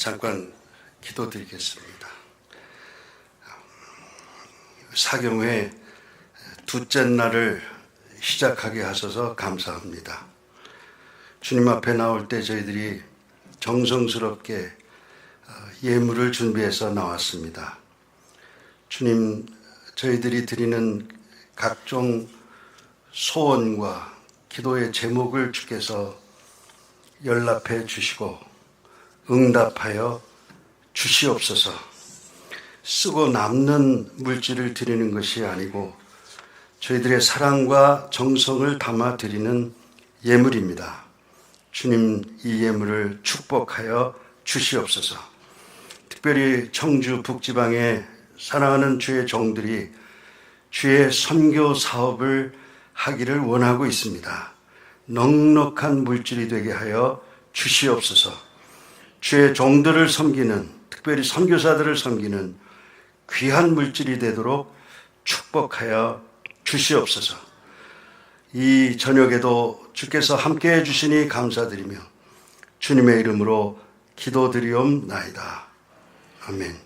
잠깐 기도드리겠습니다. 사경회 둘째 날을 시작하게 하셔서 감사합니다. 주님 앞에 나올 때 저희들이 정성스럽게 예물을 준비해서 나왔습니다. 주님, 저희들이 드리는 각종 소원과 기도의 제목을 주께서 연락해 주시고 응답하여 주시옵소서. 쓰고 남는 물질을 드리는 것이 아니고 저희들의 사랑과 정성을 담아 드리는 예물입니다. 주님, 이 예물을 축복하여 주시옵소서. 특별히 청주 북지방의 사랑하는 주의 종들이 주의 선교 사업을 하기를 원하고 있습니다. 넉넉한 물질이 되게 하여 주시옵소서. 주의 종들을 섬기는, 특별히 선교사들을 섬기는 귀한 물질이 되도록 축복하여 주시옵소서. 이 저녁에도 주께서 함께해 주시니 감사드리며 주님의 이름으로 기도드리옵나이다. 아멘.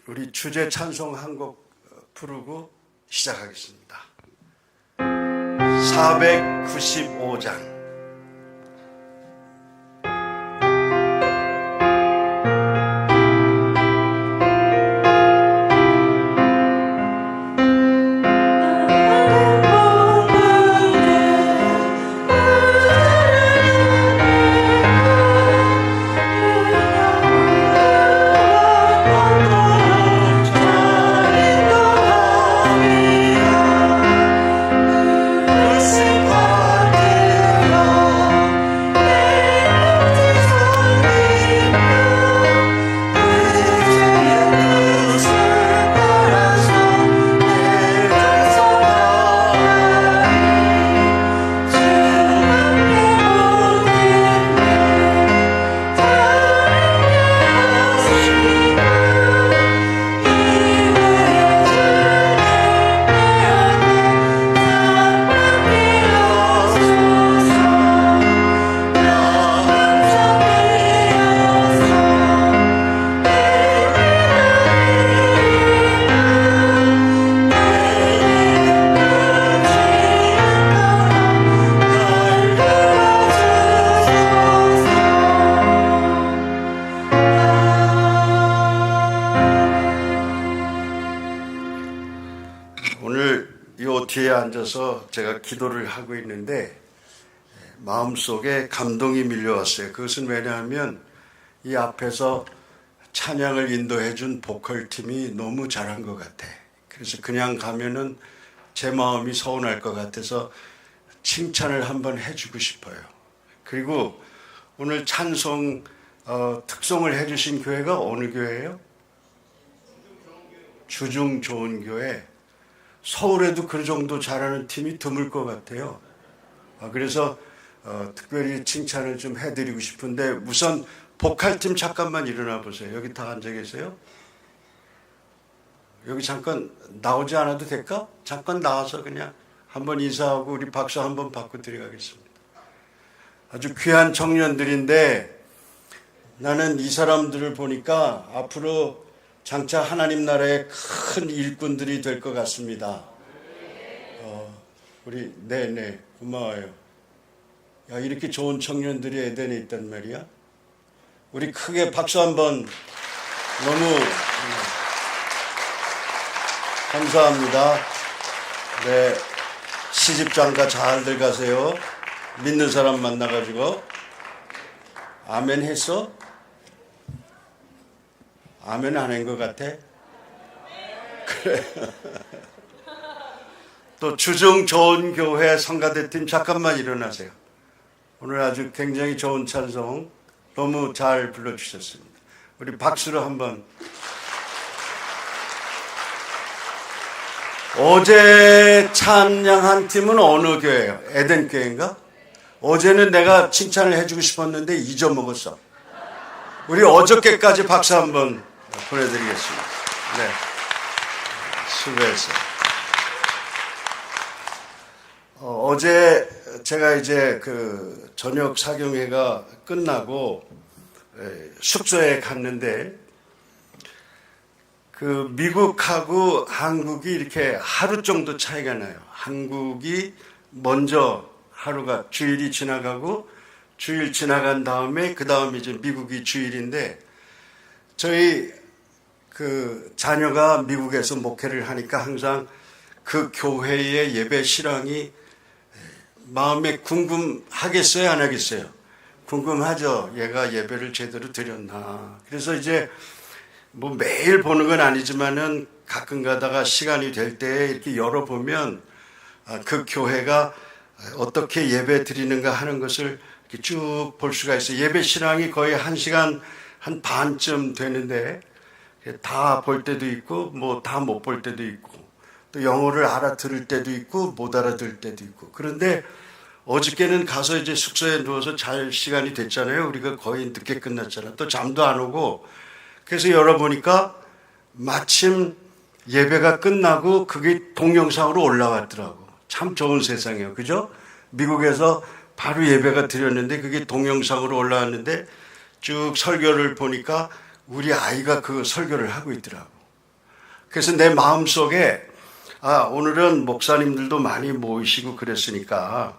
우리 주제 찬송 한 곡 부르고 시작하겠습니다. 495장. 뒤에 앉아서 제가 기도를 하고 있는데 마음속에 감동이 밀려왔어요. 그것은 왜냐하면 이 앞에서 찬양을 인도해 준 보컬팀이 너무 잘한 것 같아. 그래서 그냥 가면은 제 마음이 서운할 것 같아서 칭찬을 한번 해주고 싶어요. 그리고 오늘 찬송 특송을 해주신 교회가 어느 교회예요? 주중 좋은 교회. 서울에도 그 정도 잘하는 팀이 드물 것 같아요. 그래서 특별히 칭찬을 좀 해드리고 싶은데 우선 보컬팀 잠깐만 일어나 보세요. 여기 다 앉아 계세요? 여기 잠깐 나오지 않아도 될까? 잠깐 나와서 그냥 한번 인사하고 우리 박수 한번 받고 들어가겠습니다. 아주 귀한 청년들인데 나는 이 사람들을 보니까 앞으로 장차 하나님 나라의 큰 일꾼들이 될 것 같습니다. 우리 네네 고마워요. 야, 이렇게 좋은 청년들이 에덴에 있단 말이야. 우리 크게 박수 한번. 너무 감사합니다. 네, 시집장가 잘들 가세요. 믿는 사람 만나가지고. 아멘 했어? 아멘 안 한 것 같아? 그래. 또 주중 좋은 교회 성가대팀 잠깐만 일어나세요. 오늘 아주 굉장히 좋은 찬송 너무 잘 불러주셨습니다. 우리 박수로 한번. 어제 찬양한 팀은 어느 교회예요? 에덴 교회인가? 어제는 내가 칭찬을 해주고 싶었는데 잊어먹었어. 우리 어저께까지 박수 한번 보내드리겠습니다. 네, 수고했어요. 어제 제가 이제 그 저녁 사경회가 끝나고 숙소에 갔는데 그 미국하고 한국이 이렇게 하루 정도 차이가 나요. 한국이 먼저 하루가 주일이 지나가고 주일 지나간 다음에 그 다음에 이제 미국이 주일인데 저희 그 자녀가 미국에서 목회를 하니까 항상 그 교회의 예배 실황이 마음에 궁금하겠어요, 안 하겠어요? 궁금하죠. 얘가 예배를 제대로 드렸나. 그래서 이제 뭐 매일 보는 건 아니지만은 가끔 가다가 시간이 될 때 이렇게 열어보면 그 교회가 어떻게 예배 드리는가 하는 것을 이렇게 쭉 볼 수가 있어요. 예배 실황이 거의 1시간 한 반쯤 되는데 다 볼 때도 있고 뭐 다 못 볼 때도 있고 또 영어를 알아들을 때도 있고 못 알아들을 때도 있고. 그런데 어저께는 가서 이제 숙소에 누워서 잘 시간이 됐잖아요. 우리가 거의 늦게 끝났잖아. 또 잠도 안 오고. 그래서 열어보니까 마침 예배가 끝나고 그게 동영상으로 올라왔더라고. 참 좋은 세상이에요. 그죠? 미국에서 바로 예배가 드렸는데 그게 동영상으로 올라왔는데 쭉 설교를 보니까 우리 아이가 그 설교를 하고 있더라고. 그래서 내 마음속에 오늘은 목사님들도 많이 모이시고 그랬으니까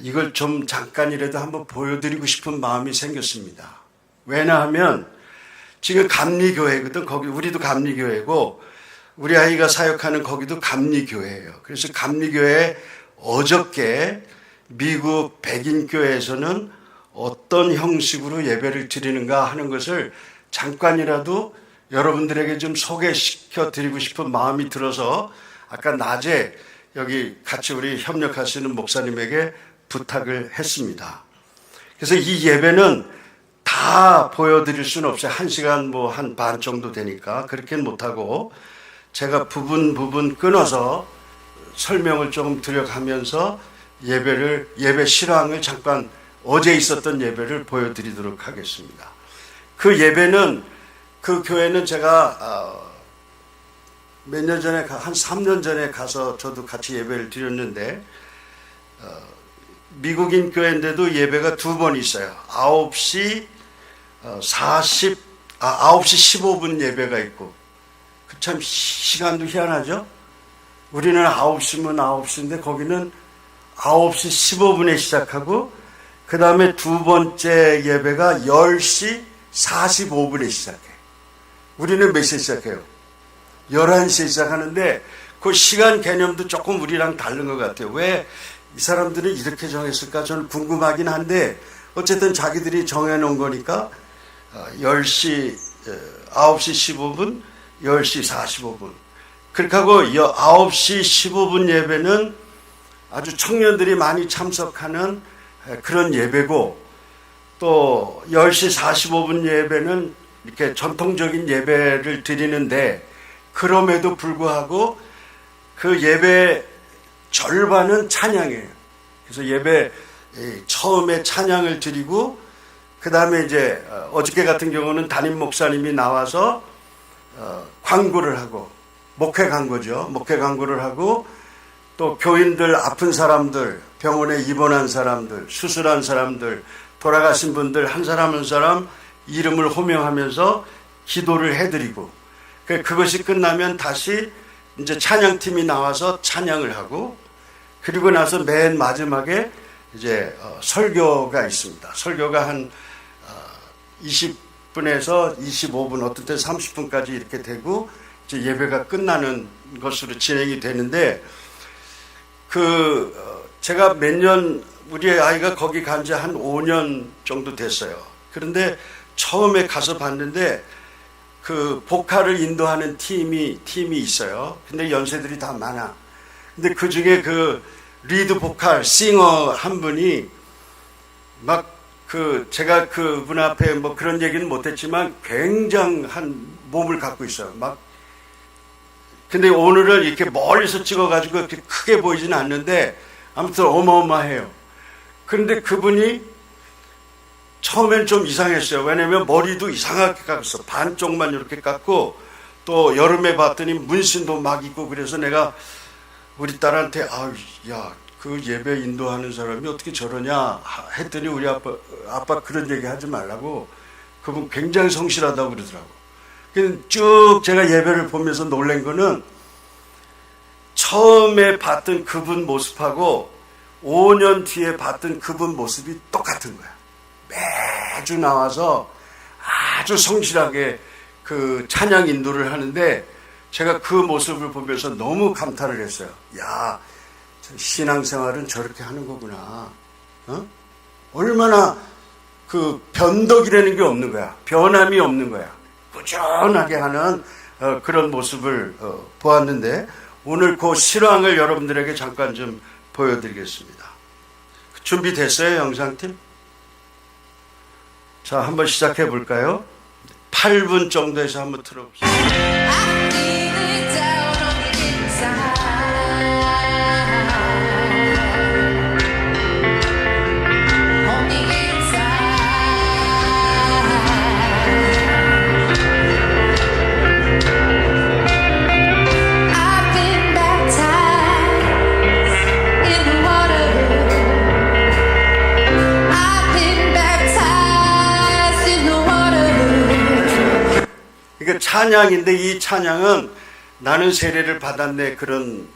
이걸 좀 잠깐이라도 한번 보여드리고 싶은 마음이 생겼습니다. 왜냐하면 지금 감리교회거든. 거기 우리도 감리교회고 우리 아이가 사역하는 거기도 감리교회예요. 그래서 감리교회 어저께 미국 백인교회에서는 어떤 형식으로 예배를 드리는가 하는 것을 잠깐이라도 여러분들에게 좀 소개시켜 드리고 싶은 마음이 들어서 아까 낮에 여기 같이 우리 협력하시는 목사님에게 부탁을 했습니다. 그래서 이 예배는 다 보여드릴 수는 없어요. 1시간 뭐 한 반 정도 되니까 그렇게는 못하고 제가 부분 끊어서 설명을 조금 드려가면서 예배 실황을 잠깐 어제 있었던 예배를 보여드리도록 하겠습니다. 그 예배는 그 교회는 제가 몇 년 전에 한 3년 전에 가서 저도 같이 예배를 드렸는데 미국인 교회인데도 예배가 2번 있어요. 9시 15분 예배가 있고 참 시간도 희한하죠. 우리는 9시면 9시인데 거기는 9시 15분에 시작하고 그 다음에 두 번째 예배가 10시 45분에 시작해. 우리는 몇 시에 시작해요? 11시에 시작하는데 그 시간 개념도 조금 우리랑 다른 것 같아요. 왜 이 사람들은 이렇게 정했을까 저는 궁금하긴 한데 어쨌든 자기들이 정해놓은 거니까 9시 15분, 10시 45분. 그렇게 하고 9시 15분 예배는 아주 청년들이 많이 참석하는 그런 예배고 또 10시 45분 예배는 이렇게 전통적인 예배를 드리는데 그럼에도 불구하고 그 예배 절반은 찬양이에요. 그래서 예배 처음에 찬양을 드리고 그 다음에 이제 어저께 같은 경우는 담임 목사님이 나와서 광고를 하고 목회 광고죠. 목회 광고를 하고 또 교인들 아픈 사람들 병원에 입원한 사람들 수술한 사람들 돌아가신 분들 한 사람 한 사람 이름을 호명하면서 기도를 해드리고 그것이 끝나면 다시 이제 찬양팀이 나와서 찬양을 하고 그리고 나서 맨 마지막에 이제 설교가 있습니다. 설교가 한 20분에서 25분 어떤 때 30분까지 이렇게 되고 이제 예배가 끝나는 것으로 진행이 되는데 제가 몇 년 우리 아이가 거기 간 지 한 5년 정도 됐어요. 그런데 처음에 가서 봤는데 그 보컬을 인도하는 팀이 있어요. 근데 연세들이 다 많아. 근데 그 중에 그 리드 보컬 싱어 한 분이 제가 그분 앞에 뭐 그런 얘기는 못했지만 굉장한 몸을 갖고 있어요. 근데 오늘은 이렇게 멀리서 찍어가지고 이렇게 크게 보이지는 않는데 아무튼 어마어마해요. 그런데 그분이 처음엔 좀 이상했어요. 왜냐면 머리도 이상하게 깎았어. 반쪽만 이렇게 깎고 또 여름에 봤더니 문신도 막 있고 그래서 내가 우리 딸한테 야 그 예배 인도하는 사람이 어떻게 저러냐 했더니 우리 아빠 그런 얘기 하지 말라고. 그분 굉장히 성실하다고 그러더라고. 쭉 제가 예배를 보면서 놀란 거는 처음에 봤던 그분 모습하고 5년 뒤에 봤던 그분 모습이 똑같은 거야. 매주 나와서 아주 성실하게 그 찬양 인도를 하는데 제가 그 모습을 보면서 너무 감탄을 했어요. 야, 신앙생활은 저렇게 하는 거구나. 얼마나 그 변덕이라는 게 없는 거야. 변함이 없는 거야. 꾸준하게 하는 그런 모습을 보았는데 오늘 그 실황을 여러분들에게 잠깐 좀 보여드리겠습니다. 준비됐어요, 영상팀? 자, 한번 시작해 볼까요? 8분 정도에서 한번 틀어보세요. 이거 찬양인데 이 찬양은 나는 세례를 받았네 그런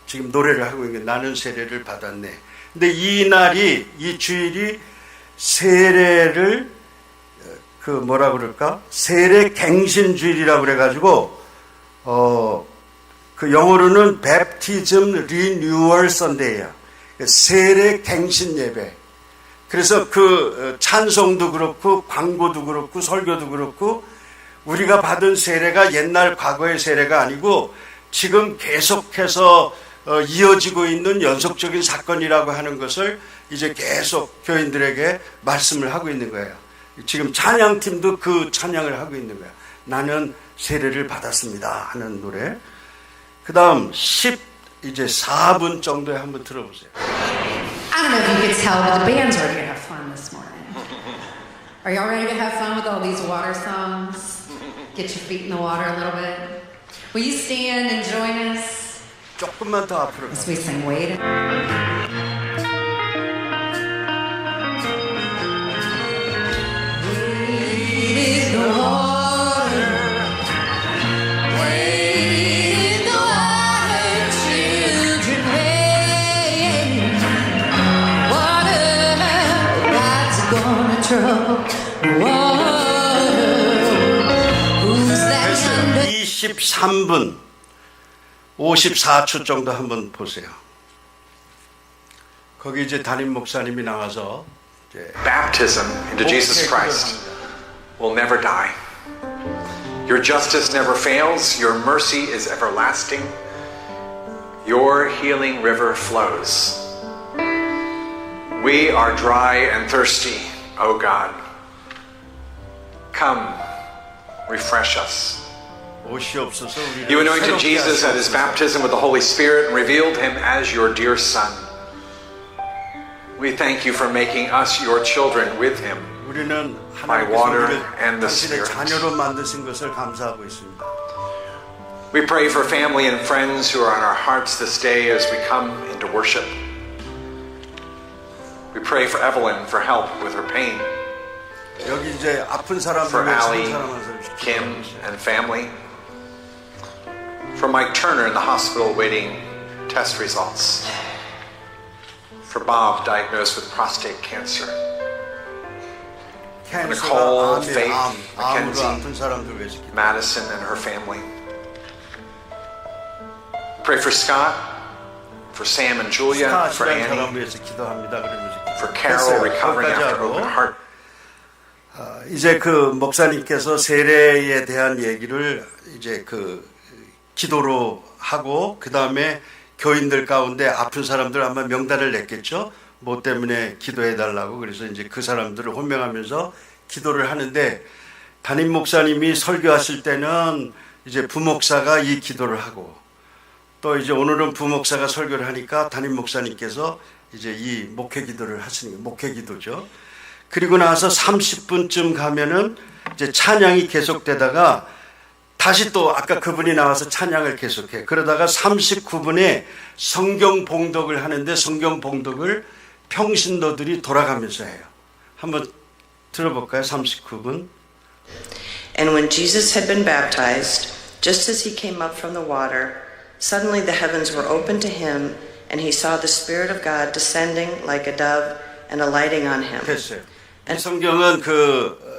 지금 노래를 하고 있는 게 나는 세례를 받았네. 근데 이 날이 이 주일이 세례를 그 뭐라 그럴까 세례 갱신 주일이라고 그래가지고 그 영어로는 Baptism Renewal Sunday야. 세례 갱신 예배. 그래서 그 찬송도 그렇고 광고도 그렇고 설교도 그렇고 우리가 받은 세례가 옛날 과거의 세례가 아니고 지금 계속해서 이어지고 있는 연속적인 사건이라고 하는 것을 이제 계속 교인들에게 말씀을 하고 있는 거예요. 지금 찬양팀도 그 찬양을 하고 있는 거예요. 나는 세례를 받았습니다 하는 노래. 그 다음 이제 4분 정도에 한번 들어보세요. I don't know if you could tell, but the band's ready to have fun this morning. Are y'all ready to have fun with all these water songs? Get your feet in the water a little bit. Will you stand and join us? 조금만 더 앞으로. As we sing Wade. 그래서 23분 54초 정도 한번 보세요. 거기 이제 담임 목사님이 나와서 이제 Baptism into Jesus Christ will never die. Your justice never fails. Your mercy is everlasting. Your healing river flows. We are dry and thirsty, O God. Come, refresh us. You anointed Jesus at his baptism with the Holy Spirit and revealed him as your dear Son. We thank you for making us your children with him by water and the Spirit. We pray for family and friends who are on our hearts this day as we come into worship. We pray for Evelyn for help with her pain. For Ali, Kim, and family. For Mike Turner in the hospital waiting test results. For Bob diagnosed with prostate cancer. For Nicole, Faith, Mackenzie, Madison and her family. Pray for Scott, for Sam and Julia, for Annie, for Carol recovering after open heart. 이제 그 목사님께서 세례에 대한 얘기를 이제 그 기도로 하고 그 다음에 교인들 가운데 아픈 사람들 아마 명단을 냈겠죠. 뭐 때문에 기도해 달라고. 그래서 이제 그 사람들을 호명하면서 기도를 하는데 담임 목사님이 설교하실 때는 이제 부목사가 이 기도를 하고 또 이제 오늘은 부목사가 설교를 하니까 담임 목사님께서 이제 이 목회 기도를 하시는 게 목회 기도죠. 그리고 나서 30분쯤 가면은 이제 찬양이 계속되다가 다시 또 아까 그분이 나와서 찬양을 계속해. 그러다가 39분에 성경 봉독을 하는데 성경 봉독을 평신도들이 돌아가면서 해요. 한번 들어볼까요? 39분. And when Jesus had been baptized, just as he came up from the water, suddenly the heavens were opened to him, and he saw the Spirit of God descending like a dove and alighting on him. 됐어요. 이 성경은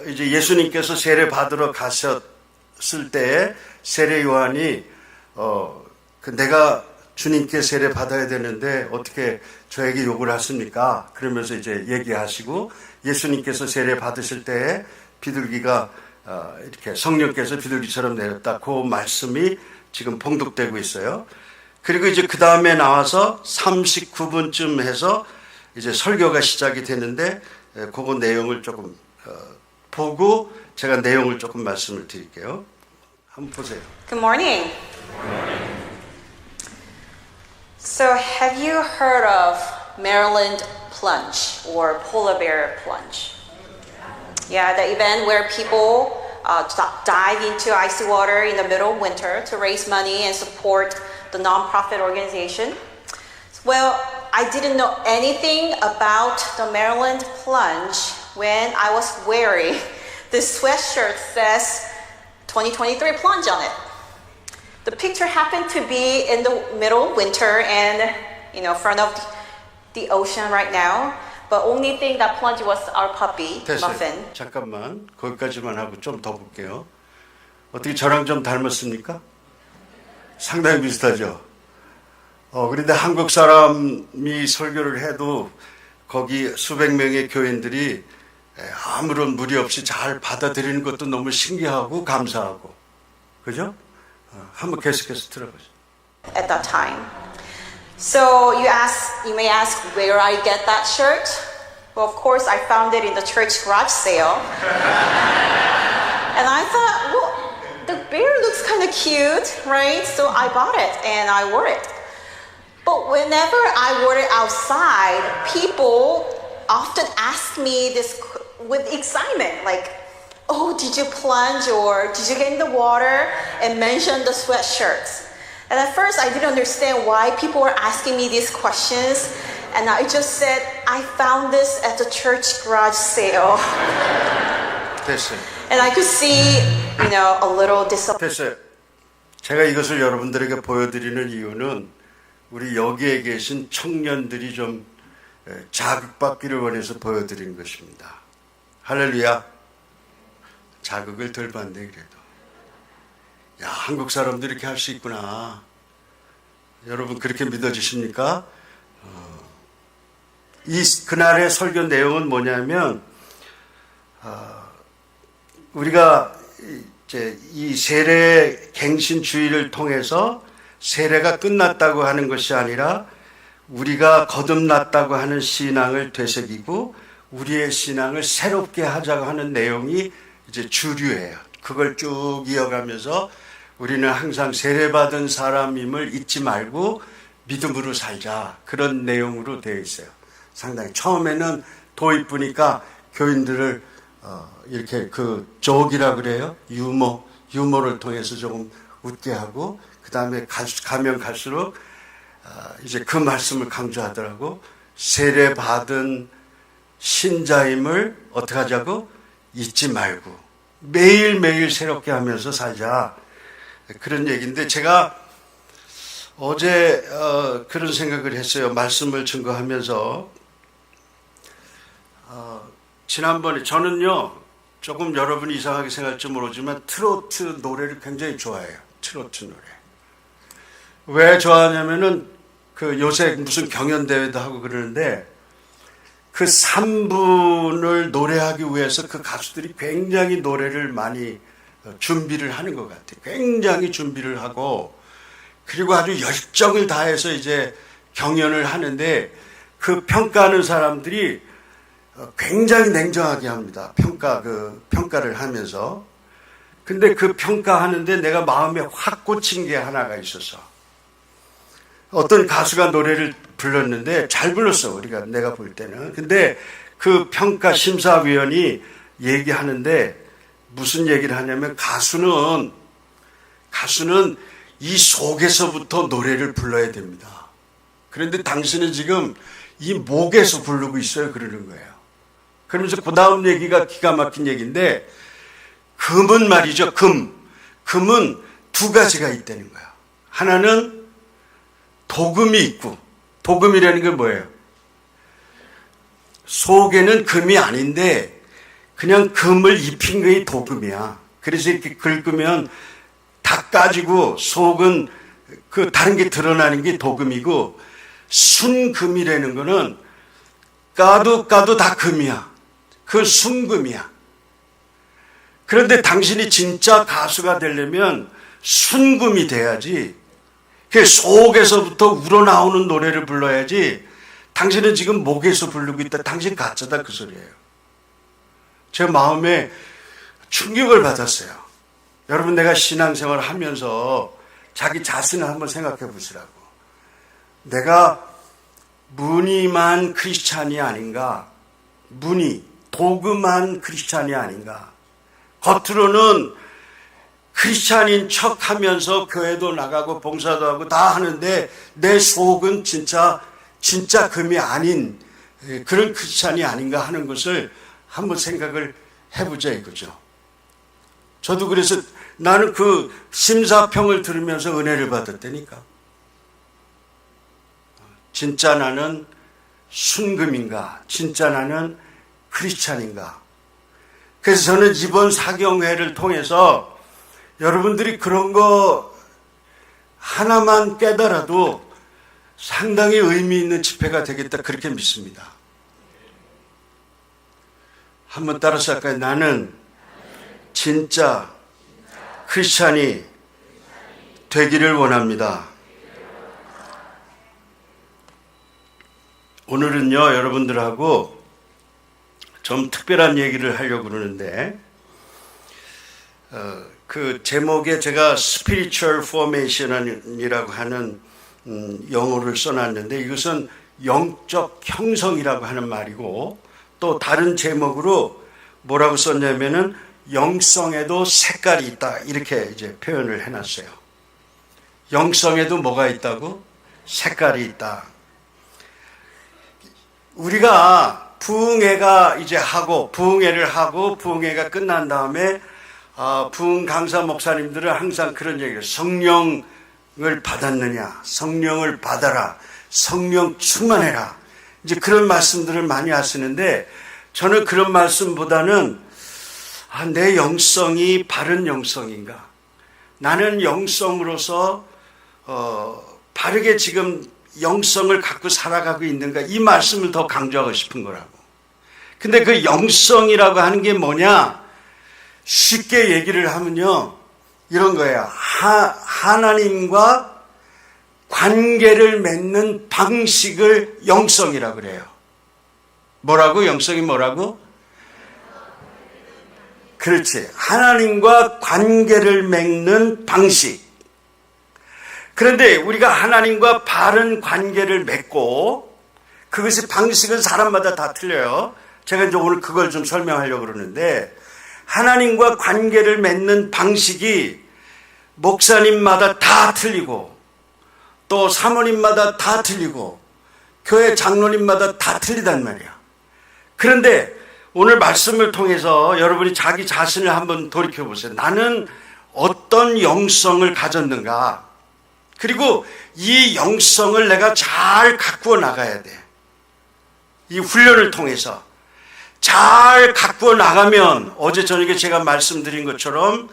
이제 예수님께서 세례 받으러 가셨을 때 세례 요한이 내가 주님께 세례 받아야 되는데 어떻게 저에게 욕을 하십니까? 그러면서 이제 얘기하시고 예수님께서 세례 받으실 때 비둘기가 이렇게 성령께서 비둘기처럼 내렸다. 그 말씀이 지금 봉독되고 있어요. 그리고 이제 그 다음에 나와서 39분쯤 해서 이제 설교가 시작이 되는데 그거 내용을 조금 보고 제가 내용을 조금 말씀을 드릴게요. 한번 보세요. Good morning. So, have you heard of Maryland plunge or polar bear plunge? Yeah, the event where people dive into icy water in the middle of winter to raise money and support the nonprofit organization. Well, I didn't know anything about the Maryland plunge when I was wearing this sweatshirt that says 2023 plunge on it. The picture happened to be in the middle of winter and, in front of the ocean right now. But only thing that plunged was our puppy, 됐어요. Muffin. 잠깐만 거기까지만 하고 좀 더 볼게요. 어떻게 저랑 좀 닮았습니까? 상당히 비슷하죠. 그런데 한국 사람이 설교를 해도 거기 수백 명의 교인들이 아무런 무리 없이 잘 받아들이는 것도 너무 신기하고 감사하고, 그죠? 한번 계속해서 들어보죠. At that time. So you may ask where I get that shirt. Well, of course, I found it in the church garage sale. And I thought, well, the bear looks kind of cute, right? So I bought it and I wore it. But whenever I wore it outside, people often ask me this with excitement, like, oh, did you plunge or did you get in the water, and mention the sweatshirts. And at first, I didn't understand why people were asking me these questions. And I just said, I found this at the church garage sale. 됐어요. And I could see, a little disappointment. 됐어요. 제가 이것을 여러분들에게 보여드리는 이유는 우리 여기에 계신 청년들이 좀 자극받기를 원해서 보여드린 것입니다. 할렐루야. 자극을 덜 받네 그래도. 야, 한국 사람도 이렇게 할 수 있구나. 여러분 그렇게 믿어지십니까? 그날의 설교 내용은 뭐냐면 우리가 이제 이 세례 갱신 주의를 통해서 세례가 끝났다고 하는 것이 아니라 우리가 거듭났다고 하는 신앙을 되새기고 우리의 신앙을 새롭게 하자고 하는 내용이 이제 주류예요. 그걸 쭉 이어가면서 우리는 항상 세례받은 사람임을 잊지 말고 믿음으로 살자. 그런 내용으로 되어 있어요. 상당히 처음에는 도입부니까 교인들을 이렇게 조기라 그래요. 유머를 통해서 조금 웃게 하고 그 다음에 가면 갈수록 이제 그 말씀을 강조하더라고. 세례받은 신자임을 어떻게 하자고? 잊지 말고 매일매일 새롭게 하면서 살자. 그런 얘기인데 제가 어제 그런 생각을 했어요. 말씀을 증거하면서 지난번에 저는요 조금 여러분이 이상하게 생각할지 모르지만 트로트 노래를 굉장히 좋아해요. 트로트 노래. 왜 좋아하냐면은 요새 무슨 경연대회도 하고 그러는데 그 3분을 노래하기 위해서 그 가수들이 굉장히 노래를 많이 준비를 하는 것 같아요. 굉장히 준비를 하고 그리고 아주 열정을 다해서 이제 경연을 하는데 그 평가하는 사람들이 굉장히 냉정하게 합니다. 평가를 하면서. 근데 그 평가하는데 내가 마음에 확 꽂힌 게 하나가 있었어. 어떤 가수가 노래를 불렀는데 잘 불렀어. 내가 볼 때는. 근데 그 평가 심사위원이 얘기하는데 무슨 얘기를 하냐면 가수는 가수는 이 속에서부터 노래를 불러야 됩니다. 그런데 당신은 지금 이 목에서 부르고 있어요. 그러는 거예요. 그러면서 그 다음 얘기가 기가 막힌 얘기인데, 금은 말이죠. 금은 두 가지가 있다는 거예요. 하나는 도금이 있고, 도금이라는 게 뭐예요? 속에는 금이 아닌데 그냥 금을 입힌 게 도금이야. 그래서 이렇게 긁으면 다 까지고 속은 그 다른 게 드러나는 게 도금이고, 순금이라는 거는 까도 다 금이야. 그 순금이야. 그런데 당신이 진짜 가수가 되려면 순금이 돼야지, 그 속에서부터 우러나오는 노래를 불러야지. 당신은 지금 목에서 부르고 있다. 당신 가짜다, 그 소리예요. 제 마음에 충격을 받았어요. 여러분, 내가 신앙생활을 하면서 자기 자신을 한번 생각해 보시라고. 내가 무늬만 크리스찬이 아닌가? 도금한 크리스찬이 아닌가? 겉으로는 크리스찬인 척 하면서 교회도 나가고 봉사도 하고 다 하는데 내 속은 진짜 금이 아닌 그런 크리스찬이 아닌가 하는 것을 한번 생각을 해보자 이거죠. 저도 그래서 나는 그 심사평을 들으면서 은혜를 받았다니까. 진짜 나는 순금인가? 진짜 나는 크리스찬인가? 그래서 저는 이번 사경회를 통해서 여러분들이 그런 거 하나만 깨달아도 상당히 의미 있는 집회가 되겠다, 그렇게 믿습니다. 한번 따라서 할까요? 나는 진짜 크리스찬이 되기를 원합니다. 오늘은요, 여러분들하고 좀 특별한 얘기를 하려고 그러는데, 그 제목에 제가 Spiritual Formation이라고 하는 영어를 써놨는데, 이것은 영적 형성이라고 하는 말이고, 또 다른 제목으로 뭐라고 썼냐면은 영성에도 색깔이 있다, 이렇게 이제 표현을 해놨어요. 영성에도 뭐가 있다고? 색깔이 있다. 우리가 부흥회가 이제 부흥회를 하고 부흥회가 끝난 다음에 부흥 강사 목사님들은 항상 그런 얘기를, 성령을 받았느냐, 성령을 받아라, 성령 충만해라, 이제 그런 말씀들을 많이 하시는데, 저는 그런 말씀보다는 내 영성이 바른 영성인가, 나는 영성으로서 바르게 지금 영성을 갖고 살아가고 있는가, 이 말씀을 더 강조하고 싶은 거라고. 근데 그 영성이라고 하는 게 뭐냐, 쉽게 얘기를 하면요, 이런 거예요. 하나님과 관계를 맺는 방식을 영성이라고 그래요. 뭐라고? 영성이 뭐라고? 그렇지. 하나님과 관계를 맺는 방식. 그런데 우리가 하나님과 바른 관계를 맺고, 그것의 방식은 사람마다 다 틀려요. 제가 이제 오늘 그걸 좀 설명하려고 그러는데, 하나님과 관계를 맺는 방식이 목사님마다 다 틀리고, 또 사모님마다 다 틀리고, 교회 장로님마다 다 틀리단 말이야. 그런데 오늘 말씀을 통해서 여러분이 자기 자신을 한번 돌이켜보세요. 나는 어떤 영성을 가졌는가? 그리고 이 영성을 내가 잘 가꾸어 나가야 돼. 이 훈련을 통해서 잘 가꾸어 나가면, 어제 저녁에 제가 말씀드린 것처럼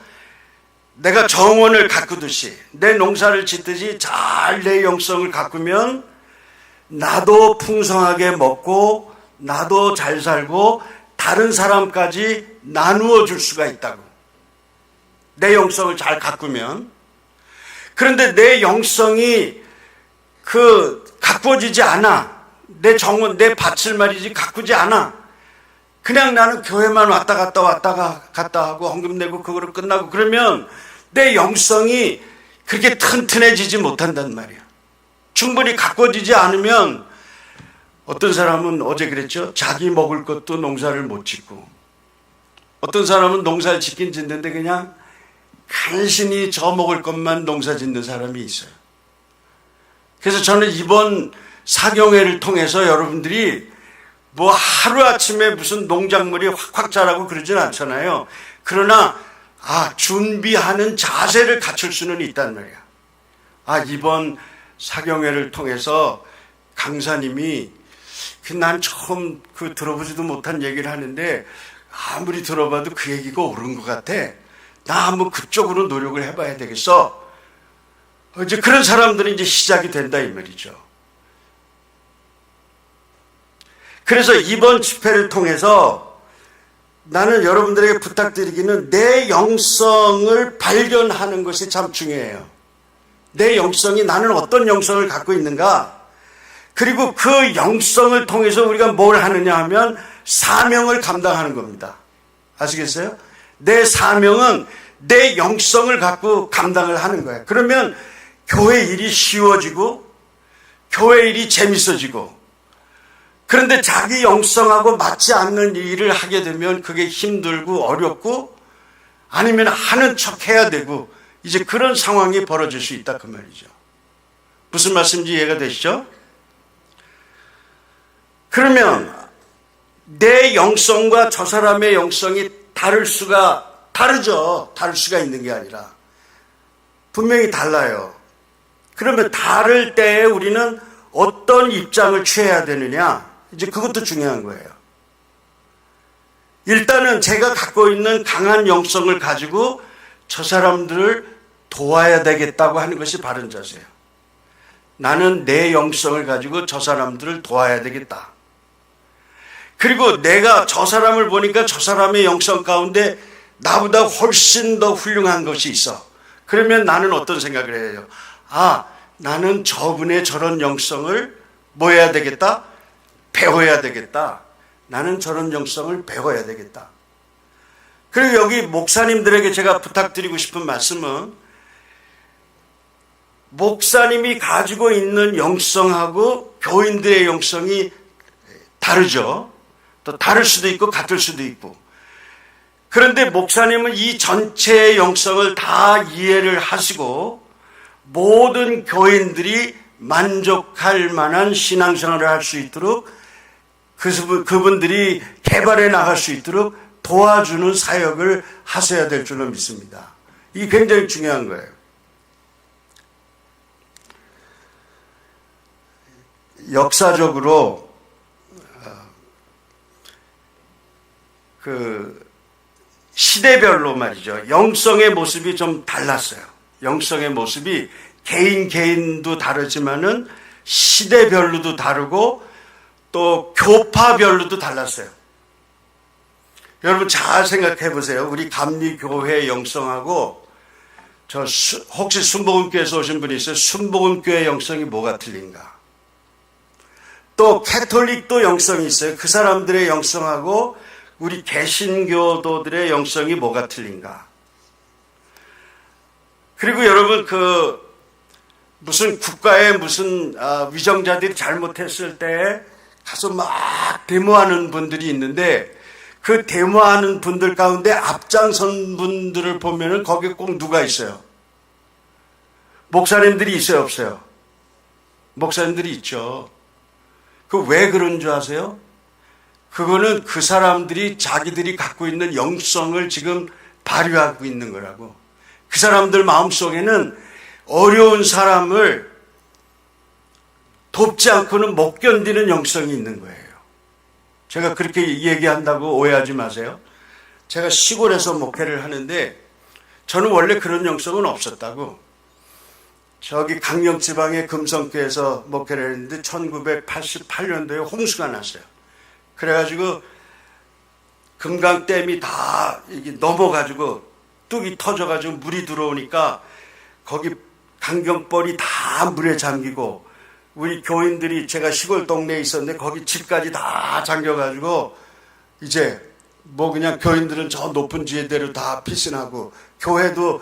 내가 정원을 가꾸듯이, 내 농사를 짓듯이 잘 내 영성을 가꾸면 나도 풍성하게 먹고 나도 잘 살고 다른 사람까지 나누어 줄 수가 있다고. 내 영성을 잘 가꾸면. 그런데 내 영성이 가꾸어지지 않아. 내 정원, 내 밭을 말이지 가꾸지 않아. 그냥 나는 교회만 왔다 갔다 하고 헌금 내고 그거로 끝나고, 그러면 내 영성이 그렇게 튼튼해지지 못한단 말이야. 충분히 가꿔지지 않으면, 어떤 사람은 어제 그랬죠. 자기 먹을 것도 농사를 못 짓고, 어떤 사람은 농사를 짓긴 짓는데 그냥 간신히 저먹을 것만 농사 짓는 사람이 있어요. 그래서 저는 이번 사경회를 통해서 여러분들이 뭐 하루아침에 무슨 농작물이 확확 자라고 그러진 않잖아요. 그러나 준비하는 자세를 갖출 수는 있단 말이야. 이번 사경회를 통해서 강사님이 난 처음 들어보지도 못한 얘기를 하는데 아무리 들어봐도 그 얘기가 옳은 것 같아. 나 한번 그쪽으로 노력을 해봐야 되겠어. 이제 그런 사람들은 이제 시작이 된다 이 말이죠. 그래서 이번 집회를 통해서 나는 여러분들에게 부탁드리기는 내 영성을 발견하는 것이 참 중요해요. 내 영성이 나는 어떤 영성을 갖고 있는가? 그리고 그 영성을 통해서 우리가 뭘 하느냐 하면 사명을 감당하는 겁니다. 아시겠어요? 내 사명은 내 영성을 갖고 감당을 하는 거예요. 그러면 교회 일이 쉬워지고 교회 일이 재밌어지고, 그런데 자기 영성하고 맞지 않는 일을 하게 되면 그게 힘들고 어렵고 아니면 하는 척 해야 되고 이제 그런 상황이 벌어질 수 있다 그 말이죠. 무슨 말씀인지 이해가 되시죠? 그러면 내 영성과 저 사람의 영성이 다르죠. 다를 수가 있는 게 아니라 분명히 달라요. 그러면 다를 때에 우리는 어떤 입장을 취해야 되느냐? 이제 그것도 중요한 거예요. 일단은 제가 갖고 있는 강한 영성을 가지고 저 사람들을 도와야 되겠다고 하는 것이 바른 자세예요. 나는 내 영성을 가지고 저 사람들을 도와야 되겠다. 그리고 내가 저 사람을 보니까 저 사람의 영성 가운데 나보다 훨씬 더 훌륭한 것이 있어. 그러면 나는 어떤 생각을 해요? 나는 저분의 저런 영성을 뭐 해야 되겠다? 배워야 되겠다. 나는 저런 영성을 배워야 되겠다. 그리고 여기 목사님들에게 제가 부탁드리고 싶은 말씀은 목사님이 가지고 있는 영성하고 교인들의 영성이 다르죠. 또 다를 수도 있고 같을 수도 있고. 그런데 목사님은 이 전체의 영성을 다 이해를 하시고 모든 교인들이 만족할 만한 신앙생활을 할 수 있도록 그분들이 개발해 나갈 수 있도록 도와주는 사역을 하셔야 될 줄로 믿습니다. 이게 굉장히 중요한 거예요. 역사적으로 시대별로 말이죠. 영성의 모습이 좀 달랐어요. 영성의 모습이 개인도 다르지만은 시대별로도 다르고 또 교파별로도 달랐어요. 여러분 잘 생각해 보세요. 우리 감리교회 영성하고 혹시 순복음교회에서 오신 분이 있어요? 순복음교회 영성이 뭐가 틀린가? 또 캐톨릭도 영성이 있어요. 그 사람들의 영성하고 우리 개신교도들의 영성이 뭐가 틀린가? 그리고 여러분 무슨 국가의 무슨 위정자들이 잘못했을 때 가서 막 데모하는 분들이 있는데 그 데모하는 분들 가운데 앞장선 분들을 보면은 거기에 꼭 누가 있어요? 목사님들이 있어요, 없어요? 목사님들이 있죠. 왜 그런 줄 아세요? 그거는 그 사람들이 자기들이 갖고 있는 영성을 지금 발휘하고 있는 거라고. 그 사람들 마음속에는 어려운 사람을 돕지 않고는 못 견디는 영성이 있는 거예요. 제가 그렇게 얘기한다고 오해하지 마세요. 제가 시골에서 목회를 하는데 저는 원래 그런 영성은 없었다고. 저기 강릉지방의 금성교에서 목회를 했는데 1988년도에 홍수가 났어요. 그래가지고 금강댐이 다 이게 넘어가지고 뚝이 터져가지고 물이 들어오니까 거기 강경벌이 다 물에 잠기고 우리 교인들이 제가 시골 동네에 있었는데 거기 집까지 다 잠겨가지고 이제 그냥 교인들은 저 높은 지대로 다 피신하고 교회도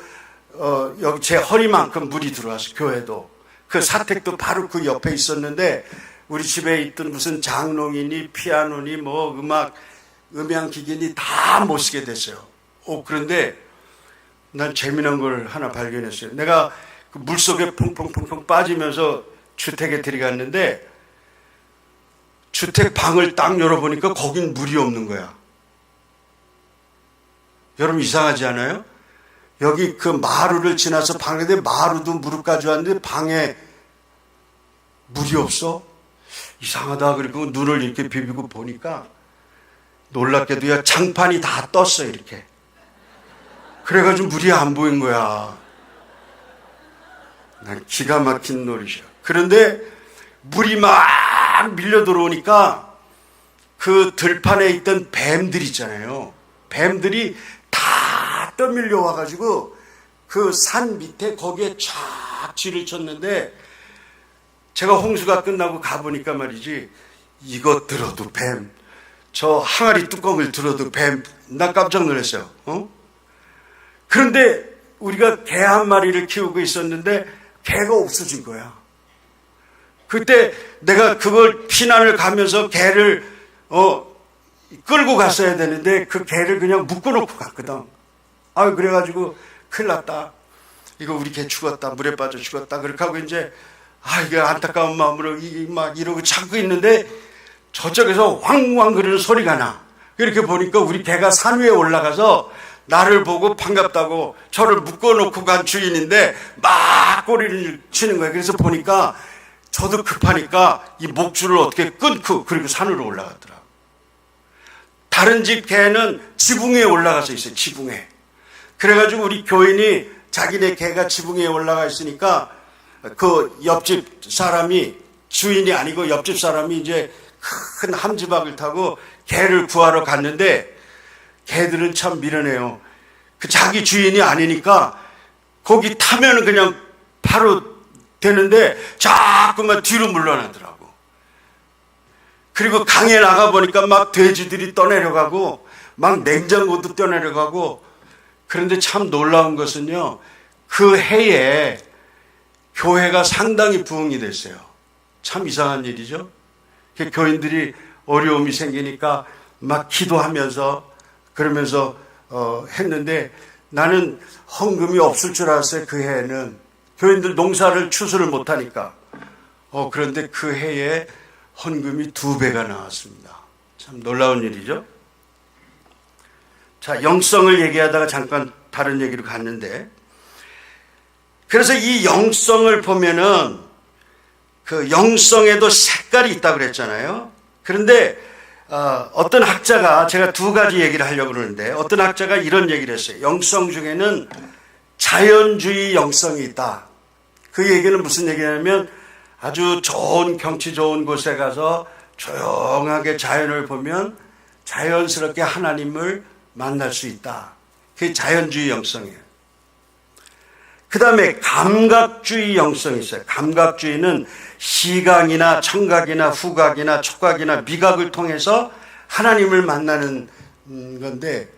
여기 제 허리만큼 물이 들어와서 교회도 그 사택도 바로 그 옆에 있었는데 우리 집에 있던 무슨 장롱이니 피아노니 음향기기니 다 못 쓰게 됐어요. 그런데 난 재미난 걸 하나 발견했어요. 내가 그 물속에 퐁퐁퐁퐁 빠지면서 주택에 들어갔는데 주택 방을 딱 열어보니까 거긴 물이 없는 거야. 여러분 이상하지 않아요? 여기 그 마루를 지나서 방인데 마루도 무릎까지 왔는데 방에 물이 없어? 이상하다. 그리고 눈을 이렇게 비비고 보니까 놀랍게도요 장판이 다 떴어 이렇게. 그래가지고 물이 안 보인 거야. 난 기가 막힌 노릇이야. 그런데 물이 막 밀려 들어오니까 그 들판에 있던 뱀들 있잖아요. 뱀들이 다 떠밀려 와가지고 그 산 밑에 거기에 쫙 쥐를 쳤는데 제가 홍수가 끝나고 가보니까 말이지 이거 들어도 뱀, 저 항아리 뚜껑을 들어도 뱀, 나 깜짝 놀랐어요. 그런데 우리가 개 한 마리를 키우고 있었는데 개가 없어진 거야. 그때 내가 그걸 피난을 가면서 개를 끌고 갔어야 되는데 그 개를 그냥 묶어놓고 갔거든. 그래가지고 큰일 났다. 이거 우리 개 죽었다. 물에 빠져 죽었다. 그렇게 하고 이제 이게 안타까운 마음으로 막 이러고 참고 있는데 저쪽에서 황황 그러는 소리가 나. 이렇게 보니까 우리 개가 산 위에 올라가서 나를 보고 반갑다고 저를 묶어놓고 간 주인인데 막 꼬리를 치는 거예요. 그래서 보니까 저도 급하니까 이 목줄을 어떻게 끊고 그리고 산으로 올라갔더라. 다른 집 개는 지붕 위에 올라가서 있어요. 지붕 위에. 그래가지고 우리 교인이 자기네 개가 지붕 위에 올라가 있으니까 그 옆집 사람이 주인이 아니고 옆집 사람이 이제 큰 함지박을 타고 개를 구하러 갔는데 개들은 참 미련해요. 그 자기 주인이 아니니까 거기 타면은 그냥 바로 되는데 자꾸만 뒤로 물러나더라고. 그리고 강에 나가보니까 막 돼지들이 떠내려가고 막 냉장고도 떠내려가고. 그런데 참 놀라운 것은요, 그 해에 교회가 상당히 부흥이 됐어요. 참 이상한 일이죠. 교인들이 어려움이 생기니까 막 기도하면서 그러면서 했는데 나는 헌금이 없을 줄 알았어요. 그 해에는 교인들 농사를 추수를 못하니까. 그런데 그 해에 헌금이 2배가 나왔습니다. 참 놀라운 일이죠. 자, 영성을 얘기하다가 잠깐 다른 얘기로 갔는데, 그래서 이 영성을 보면은 그 영성에도 색깔이 있다고 그랬잖아요. 그런데 어떤 학자가, 제가 2가지 얘기를 하려고 그러는데, 어떤 학자가 이런 얘기를 했어요. 영성 중에는 자연주의 영성이 있다. 그 얘기는 무슨 얘기냐면 아주 좋은 경치 좋은 곳에 가서 조용하게 자연을 보면 자연스럽게 하나님을 만날 수 있다. 그게 자연주의 영성이에요. 그 다음에 감각주의 영성이 있어요. 감각주의는 시각이나 청각이나 후각이나 촉각이나 미각을 통해서 하나님을 만나는 건데,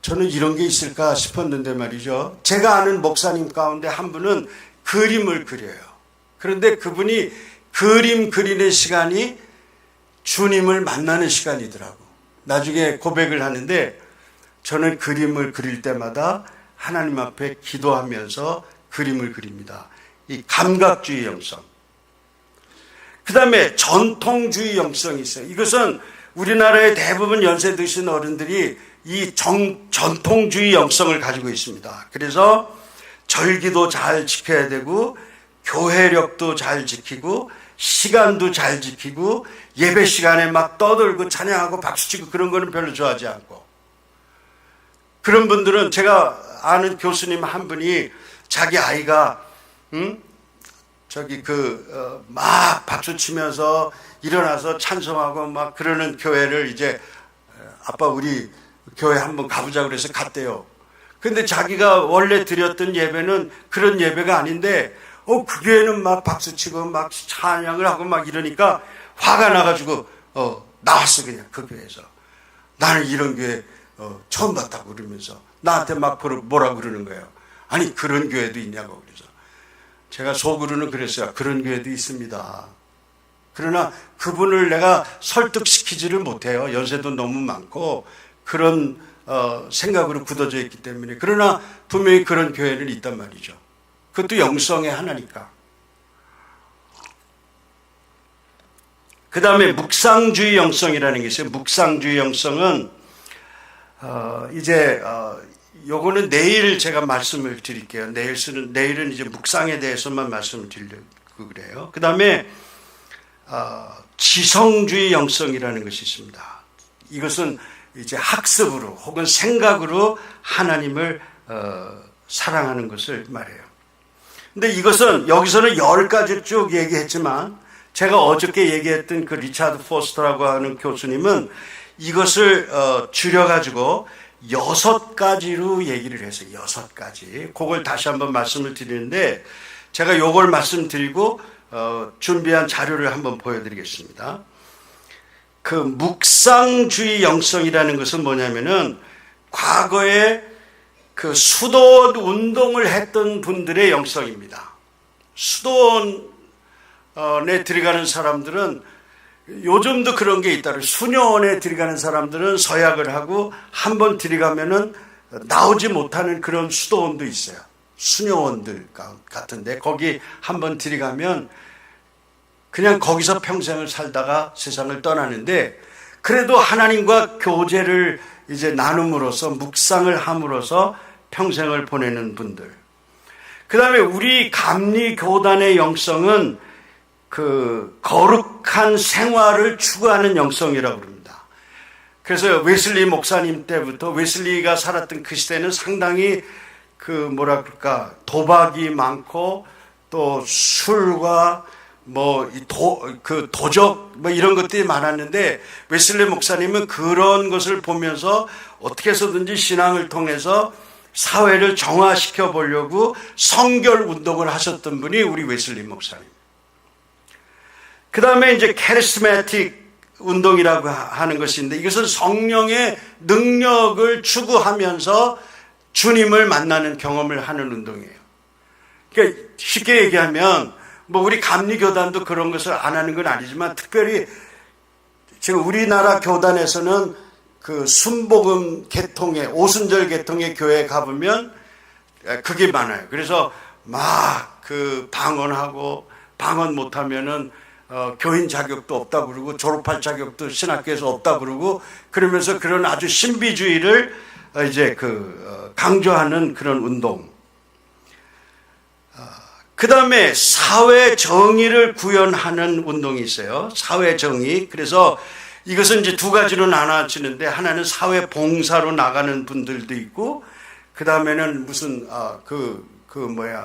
저는 이런 게 있을까 싶었는데 말이죠. 제가 아는 목사님 가운데 한 분은 그림을 그려요. 그런데 그분이 그림 그리는 시간이 주님을 만나는 시간이더라고. 나중에 고백을 하는데, 저는 그림을 그릴 때마다 하나님 앞에 기도하면서 그림을 그립니다. 이 감각주의 영성. 그 다음에 전통주의 영성이 있어요. 이것은 우리나라의 대부분 연세 드신 어른들이 이 전통주의 영성을 가지고 있습니다. 그래서 절기도 잘 지켜야 되고 교회력도 잘 지키고 시간도 잘 지키고 예배 시간에 막 떠들고 찬양하고 박수치고 그런 거는 별로 좋아하지 않고, 그런 분들은, 제가 아는 교수님 한 분이 자기 아이가 막 박수치면서 일어나서 찬송하고 막 그러는 교회를 이제 아빠 우리 교회 한번 가보자 그래서 갔대요. 근데 자기가 원래 드렸던 예배는 그런 예배가 아닌데 그 교회는 막 박수치고 막 찬양을 하고 막 이러니까 화가 나가지고 나왔어. 그냥 그 교회에서. 나는 이런 교회 처음 봤다고 그러면서 나한테 막 뭐라 그러는 거예요. 아니 그런 교회도 있냐고. 그래서 제가 속으로는 그랬어요. 그런 교회도 있습니다. 그러나 그분을 내가 설득시키지를 못해요. 연세도 너무 많고 그런 생각으로 굳어져 있기 때문에. 그러나 분명히 그런 교회는 있단 말이죠. 그것도 영성의 하나니까. 그 다음에 묵상주의 영성이라는 게 있어요. 묵상주의 영성은 요거는 내일 제가 말씀을 드릴게요. 내일은 이제 묵상에 대해서만 말씀을 드리려고 그래요. 그 다음에 지성주의 영성이라는 것이 있습니다. 이것은 이제 학습으로 혹은 생각으로 하나님을 사랑하는 것을 말해요. 근데 이것은 여기서는 10가지를 쭉 얘기했지만 제가 어저께 얘기했던 그 리차드 포스터라고 하는 교수님은 이것을 줄여가지고 6가지로 얘기를 했어요. 6가지. 그걸 다시 한번 말씀을 드리는데 제가 요걸 말씀드리고 준비한 자료를 한번 보여드리겠습니다. 그 묵상주의 영성이라는 것은 뭐냐면은 과거에 그 수도원 운동을 했던 분들의 영성입니다. 수도원에 들어가는 사람들은 요즘도 그런 게 있다. 수녀원에 들어가는 사람들은 서약을 하고 한번 들어가면은 나오지 못하는 그런 수도원도 있어요. 수녀원들 같은데 거기 한번 들어가면 그냥 거기서 평생을 살다가 세상을 떠나는데 그래도 하나님과 교제를 이제 나눔으로써 묵상을 함으로써 평생을 보내는 분들. 그 다음에 우리 감리교단의 영성은 그 거룩한 생활을 추구하는 영성이라고 그럽니다. 그래서 웨슬리 목사님 때부터 웨슬리가 살았던 그 시대는 상당히 그 뭐라 그럴까 도박이 많고 또 술과 도적 이런 것들이 많았는데 웨슬리 목사님은 그런 것을 보면서 어떻게 해서든지 신앙을 통해서 사회를 정화시켜 보려고 성결 운동을 하셨던 분이 우리 웨슬리 목사님. 그 다음에 이제 카리스마틱 운동이라고 하는 것인데 이것은 성령의 능력을 추구하면서 주님을 만나는 경험을 하는 운동이에요. 그러니까 쉽게 얘기하면 우리 감리교단도 그런 것을 안 하는 건 아니지만 특별히 지금 우리나라 교단에서는 그 순복음 계통의 오순절 계통의 교회에 가보면 그게 많아요. 그래서 막 그 방언하고 방언 못하면은 교인 자격도 없다 그러고 졸업할 자격도 신학교에서 없다 그러고 그러면서 그런 아주 신비주의를 이제 강조하는 그런 운동. 그 다음에 사회 정의를 구현하는 운동이 있어요. 사회 정의. 그래서 이것은 이제 2가지로 나눠지는데 하나는 사회 봉사로 나가는 분들도 있고 그 다음에는 무슨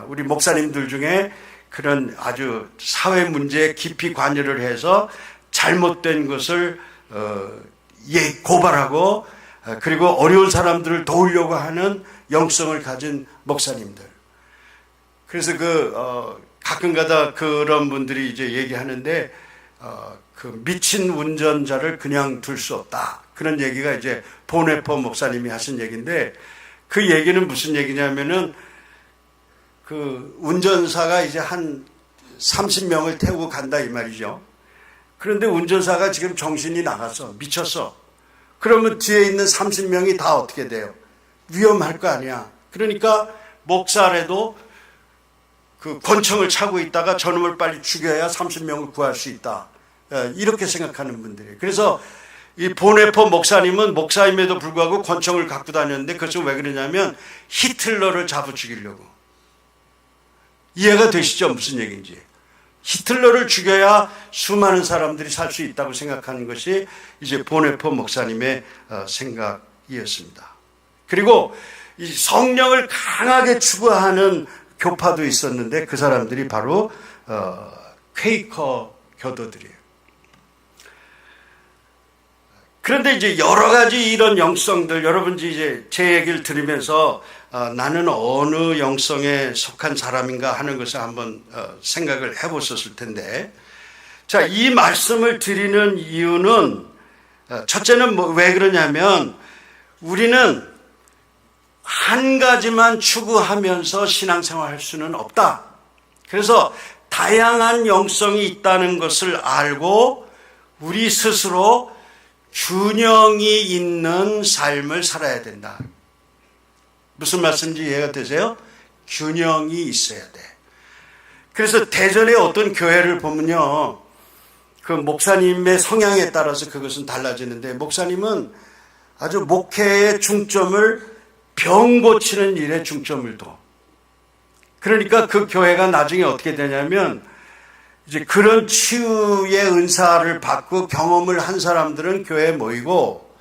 우리 목사님들 중에 그런 아주 사회 문제에 깊이 관여를 해서 잘못된 것을 고발하고 그리고 어려운 사람들을 도우려고 하는 영성을 가진 목사님들. 그래서 가끔가다 그런 분들이 이제 얘기하는데 그 미친 운전자를 그냥 둘 수 없다. 그런 얘기가 이제 보네퍼 목사님이 하신 얘기인데 그 얘기는 무슨 얘기냐면은 그 운전사가 이제 한 30명을 태우고 간다 이 말이죠. 그런데 운전사가 지금 정신이 나갔어. 미쳤어. 그러면 뒤에 있는 30명이 다 어떻게 돼요? 위험할 거 아니야. 그러니까 목사라도 그 권총을 차고 있다가 저놈을 빨리 죽여야 30명을 구할 수 있다. 이렇게 생각하는 분들이에요. 그래서 이 보네퍼 목사님은 목사임에도 불구하고 권총을 갖고 다녔는데 그것은 왜 그러냐면 히틀러를 잡아 죽이려고. 이해가 되시죠? 무슨 얘기인지. 히틀러를 죽여야 수많은 사람들이 살 수 있다고 생각하는 것이 이제 보네퍼 목사님의 생각이었습니다. 그리고 이 성령을 강하게 추구하는 교파도 있었는데 그 사람들이 바로 퀘이커 교도들이에요. 그런데 이제 여러 가지 이런 영성들, 여러분이 이제 제 얘기를 들으면서 나는 어느 영성에 속한 사람인가 하는 것을 한번 생각을 해보셨을 텐데, 자, 이 말씀을 드리는 이유는 첫째는 왜 그러냐면 우리는 한 가지만 추구하면서 신앙생활 할 수는 없다. 그래서 다양한 영성이 있다는 것을 알고 우리 스스로 균형이 있는 삶을 살아야 된다. 무슨 말씀인지 이해가 되세요? 균형이 있어야 돼. 그래서 대전의 어떤 교회를 보면요, 그 목사님의 성향에 따라서 그것은 달라지는데, 목사님은 아주 목회의 중점을 병 고치는 일에 중점을 둬. 그러니까 그 교회가 나중에 어떻게 되냐면, 이제 그런 치유의 은사를 받고 경험을 한 사람들은 교회에 모이고,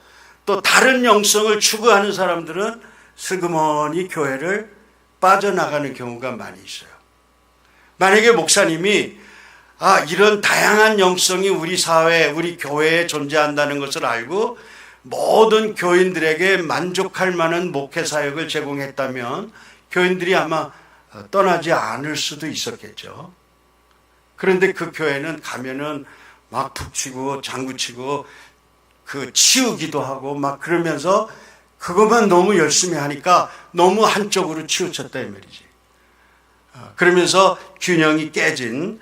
또 다른 영성을 추구하는 사람들은 슬그머니 교회를 빠져나가는 경우가 많이 있어요. 만약에 목사님이 이런 다양한 영성이 우리 사회, 우리 교회에 존재한다는 것을 알고 모든 교인들에게 만족할 만한 목회 사역을 제공했다면 교인들이 아마 떠나지 않을 수도 있었겠죠. 그런데 그 교회는 가면은 막 북치고 장구치고 그 치우기도 하고 막 그러면서 그것만 너무 열심히 하니까 너무 한쪽으로 치우쳤다 이 말이지. 그러면서 균형이 깨진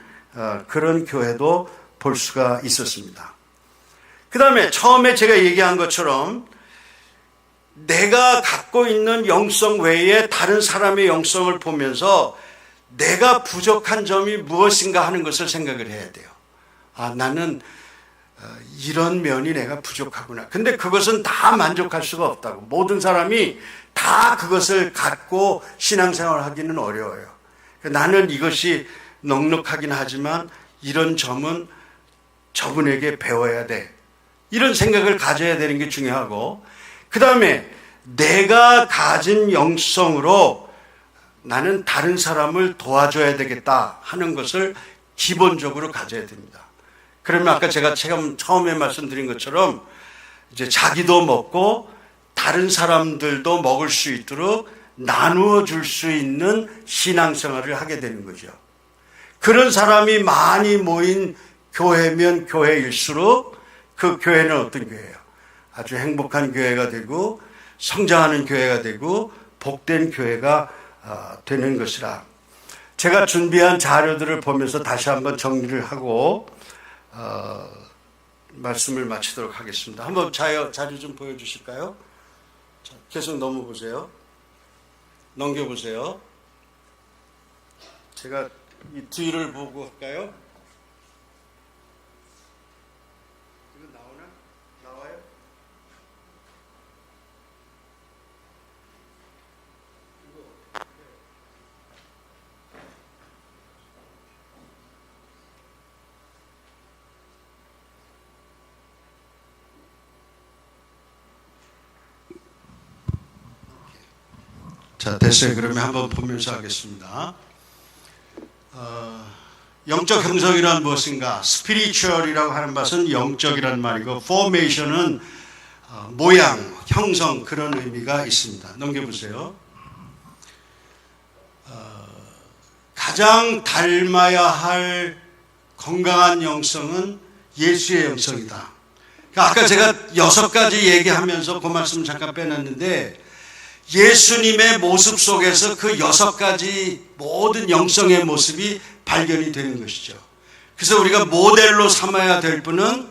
그런 교회도 볼 수가 있었습니다. 그 다음에 처음에 제가 얘기한 것처럼 내가 갖고 있는 영성 외에 다른 사람의 영성을 보면서 내가 부족한 점이 무엇인가 하는 것을 생각을 해야 돼요. 나는 이런 면이 내가 부족하구나. 근데 그것은 다 만족할 수가 없다고. 모든 사람이 다 그것을 갖고 신앙생활을 하기는 어려워요. 나는 이것이 넉넉하긴 하지만 이런 점은 저분에게 배워야 돼. 이런 생각을 가져야 되는 게 중요하고, 그 다음에 내가 가진 영성으로 나는 다른 사람을 도와줘야 되겠다 하는 것을 기본적으로 가져야 됩니다. 그러면 아까 제가 처음에 말씀드린 것처럼 이제 자기도 먹고 다른 사람들도 먹을 수 있도록 나누어 줄 수 있는 신앙생활을 하게 되는 거죠. 그런 사람이 많이 모인 교회면 교회일수록 그 교회는 어떤 교회예요? 아주 행복한 교회가 되고 성장하는 교회가 되고 복된 교회가 되는 것이라. 제가 준비한 자료들을 보면서 다시 한번 정리를 하고 말씀을 마치도록 하겠습니다. 한번 자료 좀 보여주실까요? 자, 계속 넘어보세요. 넘겨보세요. 제가 이 뒤를 보고 할까요? 이거 나와요? 자, 됐어요. 그러면 한번 보면서 하겠습니다. 영적 형성이란 무엇인가? 스피리추얼이라고 하는 것은 영적이란 말이고, 포메이션은 모양, 형성, 그런 의미가 있습니다. 넘겨보세요. 가장 닮아야 할 건강한 영성은 예수의 영성이다. 아까 제가 6가지 얘기하면서 그 말씀 잠깐 빼놨는데, 예수님의 모습 속에서 그 6가지 모든 영성의 모습이 발견이 되는 것이죠. 그래서 우리가 모델로 삼아야 될 분은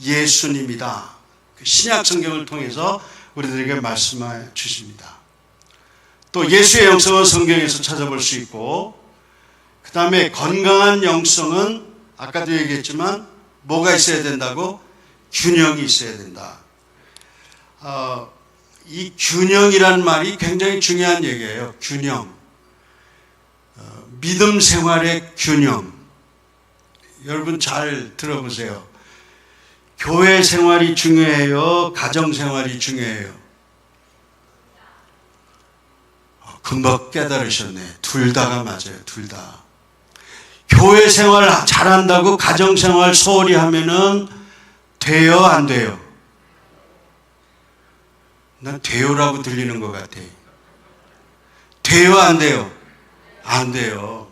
예수님이다. 신약 성경을 통해서 우리들에게 말씀해 주십니다. 또 예수의 영성은 성경에서 찾아볼 수 있고, 그 다음에 건강한 영성은 아까도 얘기했지만 뭐가 있어야 된다고? 균형이 있어야 된다. 이 균형이란 말이 굉장히 중요한 얘기예요. 균형. 믿음 생활의 균형. 여러분 잘 들어보세요. 교회 생활이 중요해요? 가정 생활이 중요해요? 금방 깨달으셨네. 둘 다가 맞아요. 둘 다. 교회 생활 잘한다고 가정 생활 소홀히 하면은 돼요? 안 돼요? 난 돼요라고 들리는 것 같아. 돼요? 안 돼요? 안 돼요.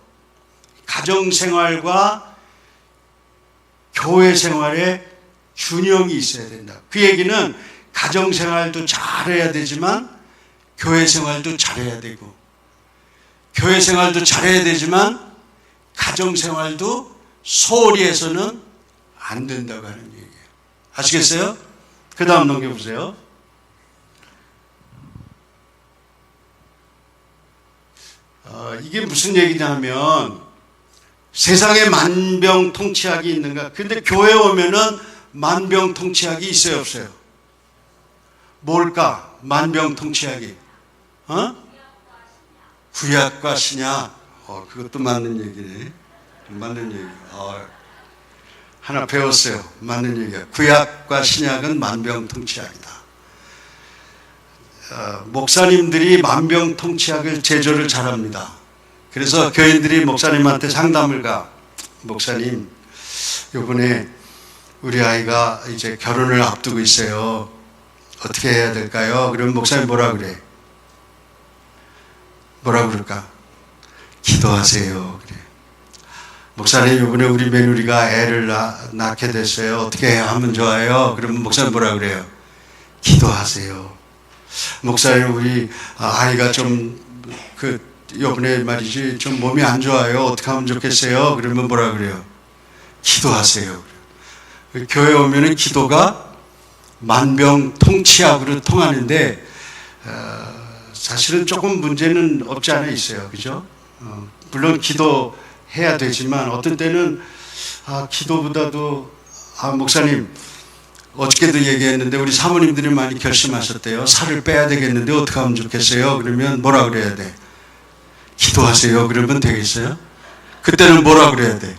가정생활과 교회생활에 균형이 있어야 된다. 그 얘기는 가정생활도 잘해야 되지만 교회생활도 잘해야 되고, 교회생활도 잘해야 되지만 가정생활도 소홀히 해서는 안 된다고 하는 얘기예요. 아시겠어요? 그 다음 넘겨보세요. 이게 무슨 얘기냐면 세상에 만병통치약이 있는가? 근데 교회 오면은 만병통치약이 있어요, 없어요? 뭘까? 만병통치약이 구약과 신약. 그것도 맞는 얘기네. 맞는 얘기. 하나 배웠어요. 맞는 얘기야. 구약과 신약은 만병통치약이다. 목사님들이 만병통치약을 제조를 잘합니다. 그래서 교인들이 목사님한테 상담을 가. 목사님, 이번에 우리 아이가 이제 결혼을 앞두고 있어요. 어떻게 해야 될까요? 그러면 목사님 뭐라 그래? 뭐라 그럴까? 기도하세요. 그래. 목사님, 이번에 우리 며느리가 애를 낳게 됐어요. 어떻게 하면 좋아요? 그러면 목사님 뭐라 그래요? 기도하세요. 목사님, 우리 아이가 좀 이번에 말이지 좀 몸이 안 좋아요. 어떻게 하면 좋겠어요? 그러면 뭐라 그래요? 기도하세요. 교회 오면은 기도가 만병통치약으로 통하는데 사실은 조금 문제는 없지 않아 있어요. 그죠? 물론 기도해야 되지만 어떤 때는 기도보다도 목사님 어저께도 얘기했는데 우리 사모님들이 많이 결심하셨대요. 살을 빼야 되겠는데 어떻게 하면 좋겠어요? 그러면 뭐라 그래야 돼? 기도하세요. 그러면 되겠어요? 그때는 뭐라 그래야 돼?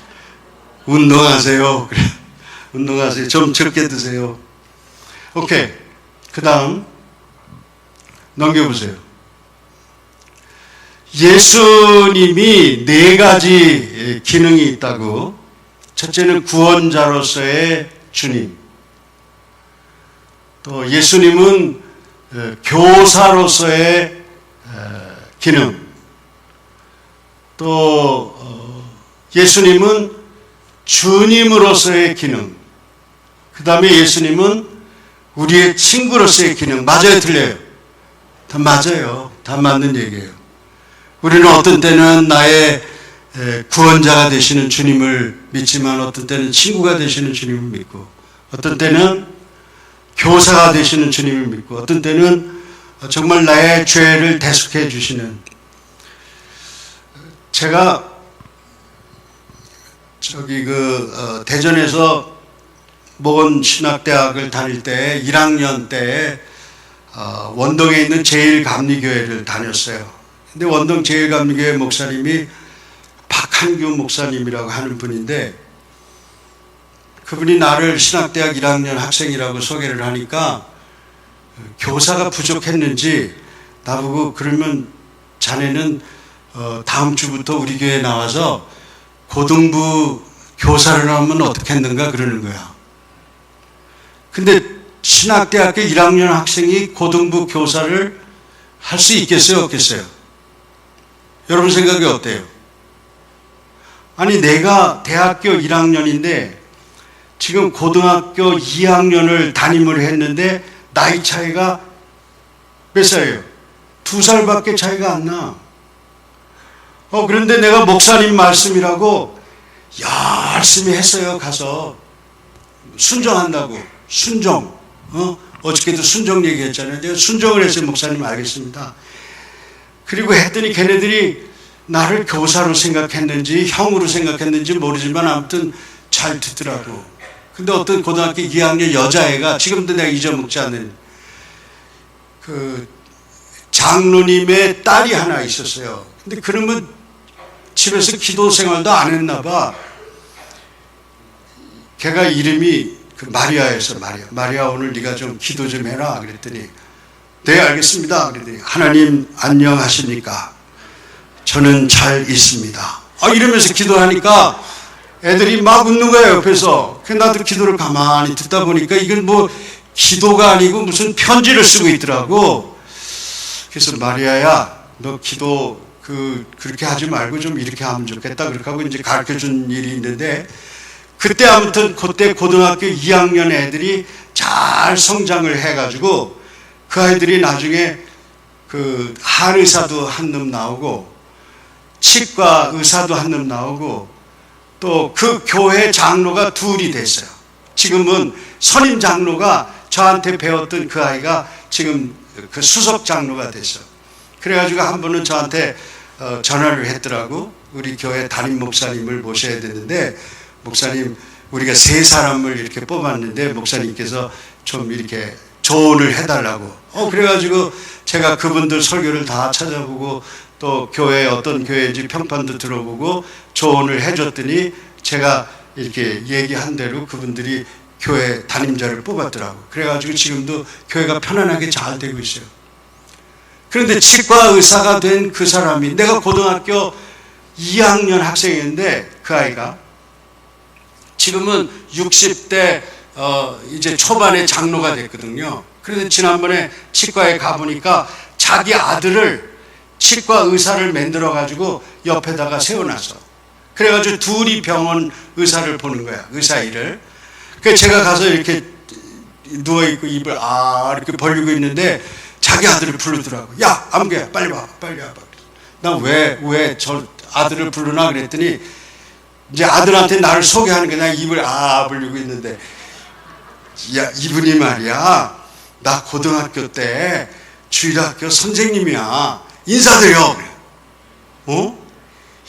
운동하세요. 그래. 운동하세요. 좀 적게 드세요. 오케이. 그 다음 넘겨보세요. 예수님이 4가지 기능이 있다고. 첫째는 구원자로서의 주님. 또 예수님은 교사로서의 기능. 또 예수님은 주님으로서의 기능. 그 다음에 예수님은 우리의 친구로서의 기능. 맞아요, 틀려요? 다 맞아요. 다 맞는 얘기예요. 우리는 어떤 때는 나의 구원자가 되시는 주님을 믿지만 어떤 때는 친구가 되시는 주님을 믿고 어떤 때는 교사가 되시는 주님을 믿고 어떤 때는 정말 나의 죄를 대속해 주시는. 제가 대전에서 목원신학대학을 다닐 때 1학년 때 원동에 있는 제일감리교회를 다녔어요. 근데 원동 제일감리교회 목사님이 박한규 목사님이라고 하는 분인데 그분이 나를 신학대학 1학년 학생이라고 소개를 하니까 교사가 부족했는지 나보고 그러면 자네는 다음 주부터 우리 교회에 나와서 고등부 교사를 하면 어떻겠는가 그러는 거야. 근데 신학대학교 1학년 학생이 고등부 교사를 할 수 있겠어요, 없겠어요? 여러분 생각이 어때요? 아니, 내가 대학교 1학년인데 지금 고등학교 2학년을 담임을 했는데 나이 차이가 몇 살이에요? 2살밖에 차이가 안 나. 그런데 내가 목사님 말씀이라고 열심히 했어요. 가서 순종한다고. 순종. 어저께도 순종 얘기했잖아요. 제가 순종을 했어요. 목사님 알겠습니다. 그리고 했더니 걔네들이 나를 교사로 생각했는지 형으로 생각했는지 모르지만 아무튼 잘 듣더라고. 근데 어떤 고등학교 2학년 여자애가 지금도 내가 잊어먹지 않는 장로님의 딸이 하나 있었어요. 근데 그러면 집에서 기도 생활도 안 했나 봐. 걔가 이름이 마리아였어. 마리아 오늘 네가 좀 기도 좀 해라. 그랬더니 네 알겠습니다. 그랬더니 하나님 안녕하십니까? 저는 잘 있습니다. 이러면서 기도하니까 애들이 막 웃는 거예요. 옆에서. 나도 기도를 가만히 듣다 보니까 이건 뭐 기도가 아니고 무슨 편지를 쓰고 있더라고. 그래서 마리아야 너 기도 그렇게 하지 말고 좀 이렇게 하면 좋겠다. 그렇게 하고 이제 가르쳐 준 일이 있는데 그때 아무튼 그때 고등학교 2학년 애들이 잘 성장을 해가지고 그 아이들이 나중에 한의사도 한 놈 나오고 치과 의사도 한 놈 나오고 또 그 교회 장로가 둘이 됐어요. 지금은 선임 장로가 저한테 배웠던 그 아이가 지금 그 수석 장로가 됐어. 그래가지고 한 번은 저한테 전화를 했더라고. 우리 교회 담임 목사님을 모셔야 되는데, 목사님, 우리가 3사람을 이렇게 뽑았는데 목사님께서 좀 이렇게 조언을 해달라고. 그래가지고 제가 그분들 설교를 다 찾아보고 또 교회 어떤 교회인지 평판도 들어보고 조언을 해줬더니 제가 이렇게 얘기한 대로 그분들이 교회 담임자를 뽑았더라고. 그래가지고 지금도 교회가 편안하게 잘 되고 있어요. 그런데 치과 의사가 된 그 사람이, 내가 고등학교 2학년 학생인데 그 아이가 지금은 60대 이제 초반에 장로가 됐거든요. 그런데 지난번에 치과에 가보니까 자기 아들을 치과 의사를 만들어 가지고 옆에다가 세워놨어. 그래가지고 둘이 병원 의사를 보는 거야. 의사 일을. 그래서 제가 가서 이렇게 누워있고 입을 이렇게 벌리고 있는데 자기 아들을 부르더라고. 야, 아무개야, 빨리 와, 빨리 와. 나 왜 저 아들을 부르나 그랬더니 이제 아들한테 나를 소개하는 게, 나 입을 벌리고 있는데, 야, 이분이 말이야, 나 고등학교 때 주일학교 선생님이야. 인사드려. 그래.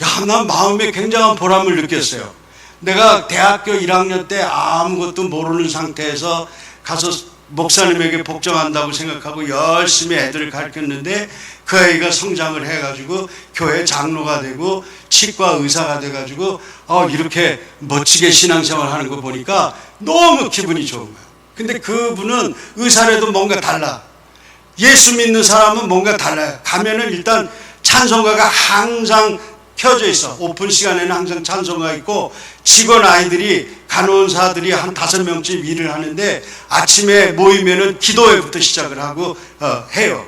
야, 난 마음에 굉장한 보람을 느꼈어요. 내가 대학교 1학년 때 아무것도 모르는 상태에서 가서 목사님에게 복종한다고 생각하고 열심히 애들을 가르쳤는데 그 아이가 성장을 해가지고 교회 장로가 되고 치과 의사가 돼가지고 이렇게 멋지게 신앙생활 하는 거 보니까 너무 기분이 좋은 거야. 근데 그분은 의사라도 뭔가 달라. 예수 믿는 사람은 뭔가 달라요. 가면은 일단 찬송가가 항상 켜져 있어. 오픈 시간에는 항상 찬송가 있고, 직원 아이들이, 간호사들이 한 5명쯤 일을 하는데 아침에 모이면은 기도회부터 시작을 하고 해요.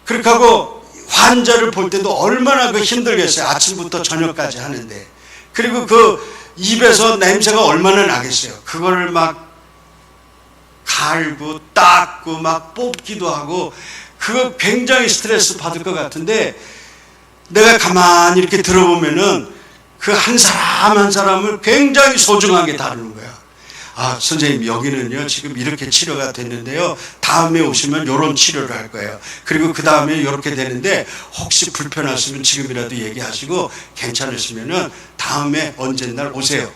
그렇게 하고 환자를 볼 때도 얼마나 힘들겠어요. 아침부터 저녁까지 하는데. 그리고 그 입에서 냄새가 얼마나 나겠어요. 그거를 막 갈고 닦고 막 뽑기도 하고, 그거 굉장히 스트레스 받을 것 같은데, 내가 가만히 이렇게 들어보면은 그 한 사람 한 사람을 굉장히 소중하게 다루는 거야. 선생님, 여기는요 지금 이렇게 치료가 됐는데요, 다음에 오시면 이런 치료를 할 거예요. 그리고 그 다음에 이렇게 되는데 혹시 불편하시면 지금이라도 얘기하시고, 괜찮으시면은 다음에 언젠가 오세요.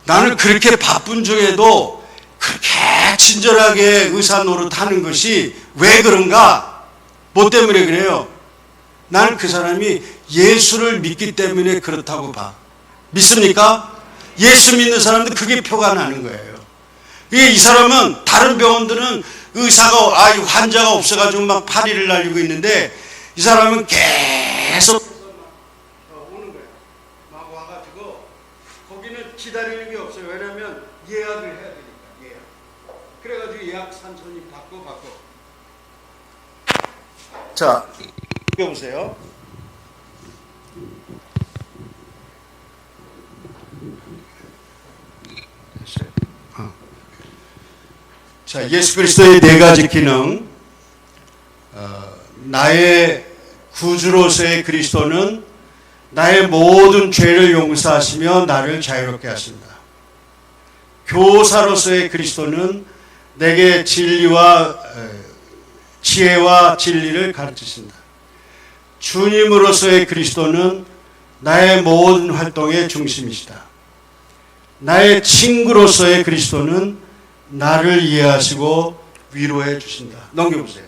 나는 그렇게 바쁜 중에도 그렇게 친절하게 의사 노릇하는 것이 왜 그런가? 뭐 때문에 그래요? 나는 그 사람이 예수를 믿기 때문에 그렇다고 봐. 믿습니까? 예수 믿는 사람들 그게 표가 나는 거예요. 이 사람은, 다른 병원들은 의사가, 환자가 없어가지고 막 파리를 날리고 있는데, 이 사람은 계속 오는 거야. 막 와가지고, 거기는 기다리는 게 없어요. 왜냐면 예약을 해야 되니까, 예약. 그래가지고 예약 산천이 받고. 자, 보세요. 자, 예수 그리스도의 4가지 기능. 나의 구주로서의 그리스도는 나의 모든 죄를 용서하시며 나를 자유롭게 하신다. 교사로서의 그리스도는 내게 진리와 지혜와 진리를 가르치신다. 주님으로서의 그리스도는 나의 모든 활동의 중심이시다. 나의 친구로서의 그리스도는 나를 이해하시고 위로해 주신다. 넘겨보세요.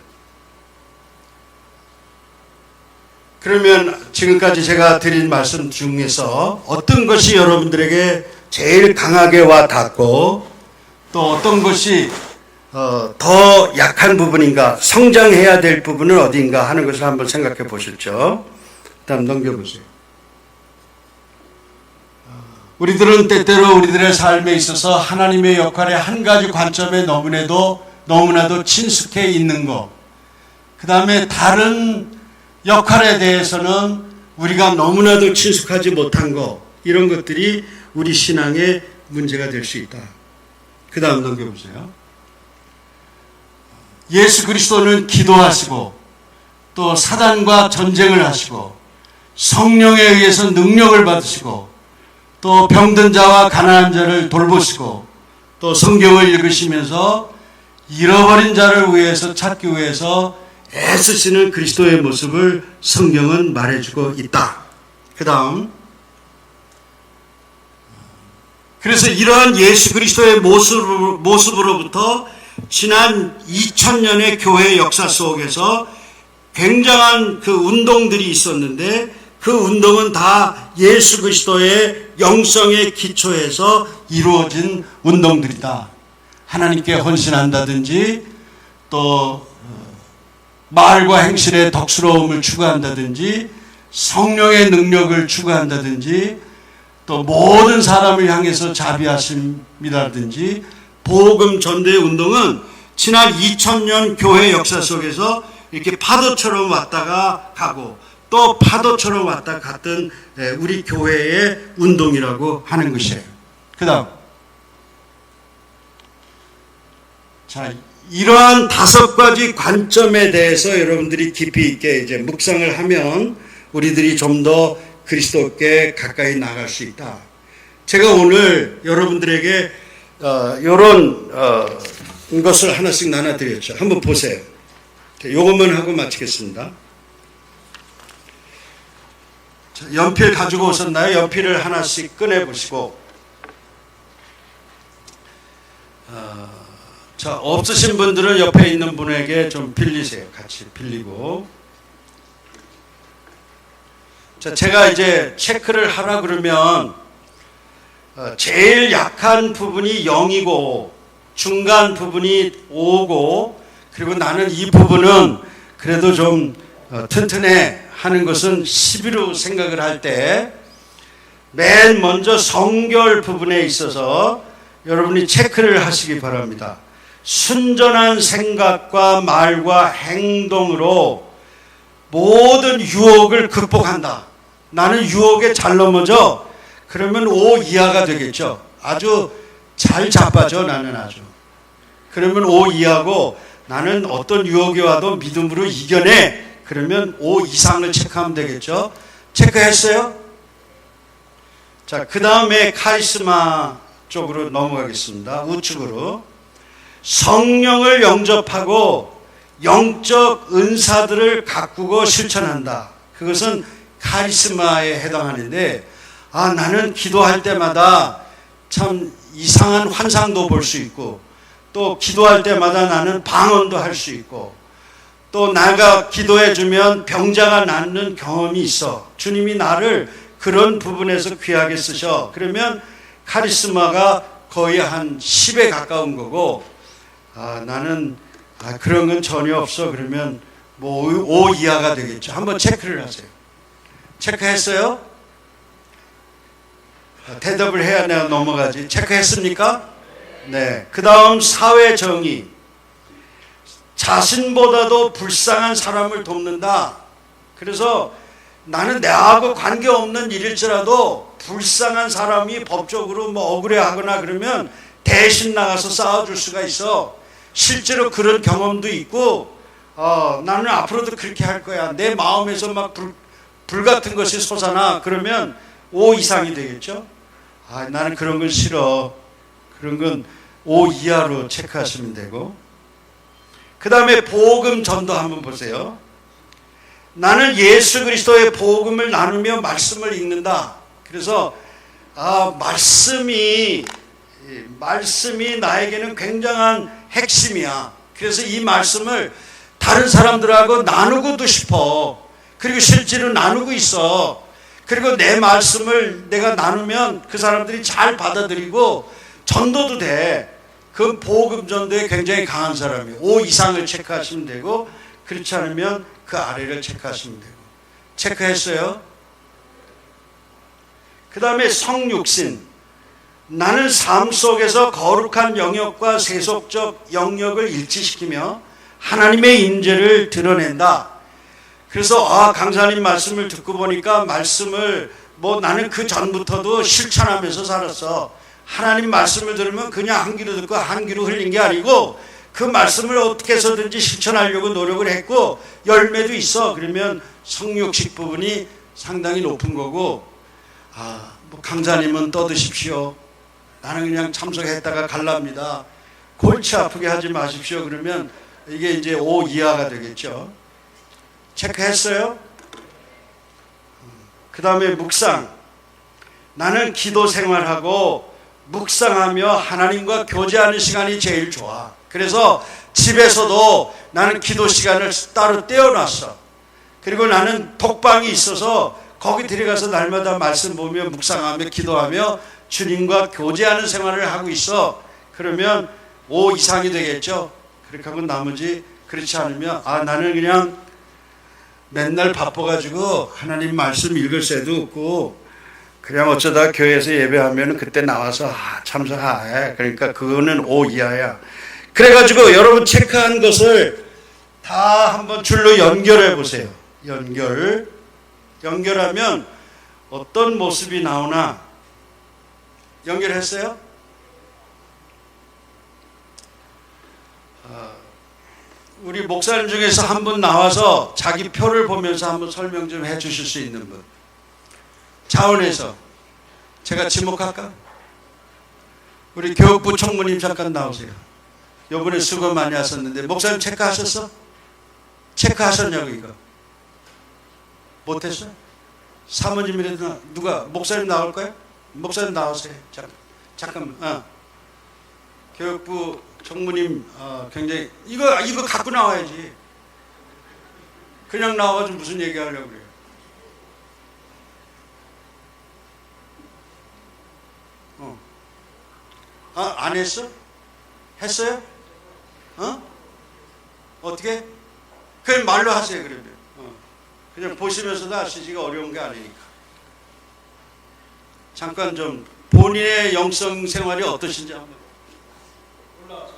그러면 지금까지 제가 드린 말씀 중에서 어떤 것이 여러분들에게 제일 강하게 와 닿고, 또 어떤 것이 더 약한 부분인가, 성장해야 될 부분은 어딘가 하는 것을 한번 생각해 보셨죠? 다음 넘겨보세요. 우리들은 때때로 우리들의 삶에 있어서 하나님의 역할의 한 가지 관점에 너무나도 친숙해 있는 것, 그 다음에 다른 역할에 대해서는 우리가 너무나도 친숙하지 못한 것, 이런 것들이 우리 신앙의 문제가 될 수 있다. 그 다음 넘겨보세요. 예수 그리스도는 기도하시고, 또 사단과 전쟁을 하시고, 성령에 의해서 능력을 받으시고, 또 병든 자와 가난한 자를 돌보시고, 또 성경을 읽으시면서 잃어버린 자를 위해서 찾기 위해서 애쓰시는 그리스도의 모습을 성경은 말해주고 있다. 그 다음, 그래서 이러한 예수 그리스도의 모습으로부터 지난 2000년의 교회 역사 속에서 굉장한 그 운동들이 있었는데 그 운동은 다 예수 그리스도의 영성의 기초에서 이루어진 운동들이다. 하나님께 헌신한다든지 또 말과 행실의 덕스러움을 추구한다든지 성령의 능력을 추구한다든지 또 모든 사람을 향해서 자비하심이라든지 복음 전도의 운동은 지난 2000년 교회 역사 속에서 이렇게 파도처럼 왔다가 가고 또 파도처럼 왔다 갔던 우리 교회의 운동이라고 하는 것이에요. 그 다음, 자, 이러한 5가지 관점에 대해서 여러분들이 깊이 있게 이제 묵상을 하면 우리들이 좀 더 그리스도께 가까이 나갈 수 있다. 제가 오늘 여러분들에게 이런 것을 하나씩 나눠드렸죠. 한번 보세요. 이것만 하고 마치겠습니다. 자, 연필 가지고 오셨나요? 연필을 하나씩 꺼내보시고 자, 없으신 분들은 옆에 있는 분에게 좀 빌리세요. 같이 빌리고. 자, 제가 이제 체크를 하라 그러면 제일 약한 부분이 0이고 중간 부분이 5고 그리고 나는 이 부분은 그래도 좀 튼튼해 하는 것은 10으로 생각을 할 때 맨 먼저 성결 부분에 있어서 여러분이 체크를 하시기 바랍니다. 순전한 생각과 말과 행동으로 모든 유혹을 극복한다. 나는 유혹에 잘 넘어져. 그러면 5 이하가 되겠죠. 아주 잘 자빠져 나는 아주. 그러면 5 이하고 나는 어떤 유혹이 와도 믿음으로 이겨내. 그러면 5 이상을 체크하면 되겠죠. 체크했어요? 자, 그 다음에 카리스마 쪽으로 넘어가겠습니다. 우측으로. 성령을 영접하고 영적 은사들을 가꾸고 실천한다. 그것은 카리스마에 해당하는데 나는 기도할 때마다 참 이상한 환상도 볼 수 있고 또 기도할 때마다 나는 방언도 할 수 있고 또 내가 기도해주면 병자가 낫는 경험이 있어. 주님이 나를 그런 부분에서 귀하게 쓰셔. 그러면 카리스마가 거의 한 10에 가까운 거고 나는 그런 건 전혀 없어. 그러면 뭐 5 이하가 되겠죠. 한번 체크를 하세요. 체크했어요? 대답을 해야 내가 넘어가지. 체크했습니까? 네. 그 다음 사회 정의. 자신보다도 불쌍한 사람을 돕는다. 그래서 나는 나하고 관계없는 일일지라도 불쌍한 사람이 법적으로 뭐 억울해하거나 그러면 대신 나가서 싸워줄 수가 있어. 실제로 그런 경험도 있고 나는 앞으로도 그렇게 할 거야. 내 마음에서 막 불 같은 것이 솟아나. 그러면 5 이상이 되겠죠. 나는 그런 건 싫어. 그런 건 5 이하로 체크하시면 되고. 그 다음에 복음 전도 한번 보세요. 나는 예수 그리스도의 복음을 나누며 말씀을 읽는다. 그래서 말씀이 나에게는 굉장한 핵심이야. 그래서 이 말씀을 다른 사람들하고 나누고도 싶어. 그리고 실제로 나누고 있어. 그리고 내 말씀을 내가 나누면 그 사람들이 잘 받아들이고 전도도 돼. 그 복음 전도에 굉장히 강한 사람이에요. 5 이상을 체크하시면 되고 그렇지 않으면 그 아래를 체크하시면 되고. 체크했어요? 그 다음에 성육신. 나는 삶 속에서 거룩한 영역과 세속적 영역을 일치시키며 하나님의 임재를 드러낸다. 그래서 강사님 말씀을 듣고 보니까 말씀을 나는 그 전부터도 실천하면서 살았어. 하나님 말씀을 들으면 그냥 한 귀로 듣고 한 귀로 흘린 게 아니고 그 말씀을 어떻게 해서든지 실천하려고 노력을 했고 열매도 있어. 그러면 성육식 부분이 상당히 높은 거고 강사님은 떠드십시오. 나는 그냥 참석했다가 갈랍니다. 골치 아프게 하지 마십시오. 그러면 이게 이제 5 이하가 되겠죠. 체크했어요? 그 다음에 묵상. 나는 기도 생활하고 묵상하며 하나님과 교제하는 시간이 제일 좋아. 그래서 집에서도 나는 기도 시간을 따로 떼어놨어. 그리고 나는 독방이 있어서 거기 들어가서 날마다 말씀 보며 묵상하며 기도하며 주님과 교제하는 생활을 하고 있어. 그러면 5 이상이 되겠죠. 그렇게 하고 나머지 그렇지 않으면 나는 그냥 맨날 바빠가지고 하나님 말씀 읽을 새도 없고 그냥 어쩌다 교회에서 예배하면 그때 나와서 참석해. 그러니까 그거는 5 이하야. 그래가지고 여러분 체크한 것을 다 한번 줄로 연결해 보세요. 연결하면 어떤 모습이 나오나. 연결했어요? 우리 목사님 중에서 한 분 나와서 자기 표를 보면서 한번 설명 좀 해 주실 수 있는 분. 자원에서 제가 지목할까? 우리 교육부 총무님 잠깐 나오세요. 요번에 수고 많이 하셨는데 목사님 체크하셨어? 체크하셨냐고 이거. 못했어? 사모님이라도 누가 목사님 나올 거야? 목사님 나오세요. 잠깐만. 교육부 총무님 굉장히 이거 갖고 나와야지. 그냥 나와가지고 무슨 얘기하려고 그래요? 안 했어? 했어요? 어떻게? 그냥 말로 하세요. 그러면 그냥 보시면서도 아시지가 어려운 게 아니니까. 잠깐 좀 본인의 영성 생활이 어떠신지 한번 올라와서.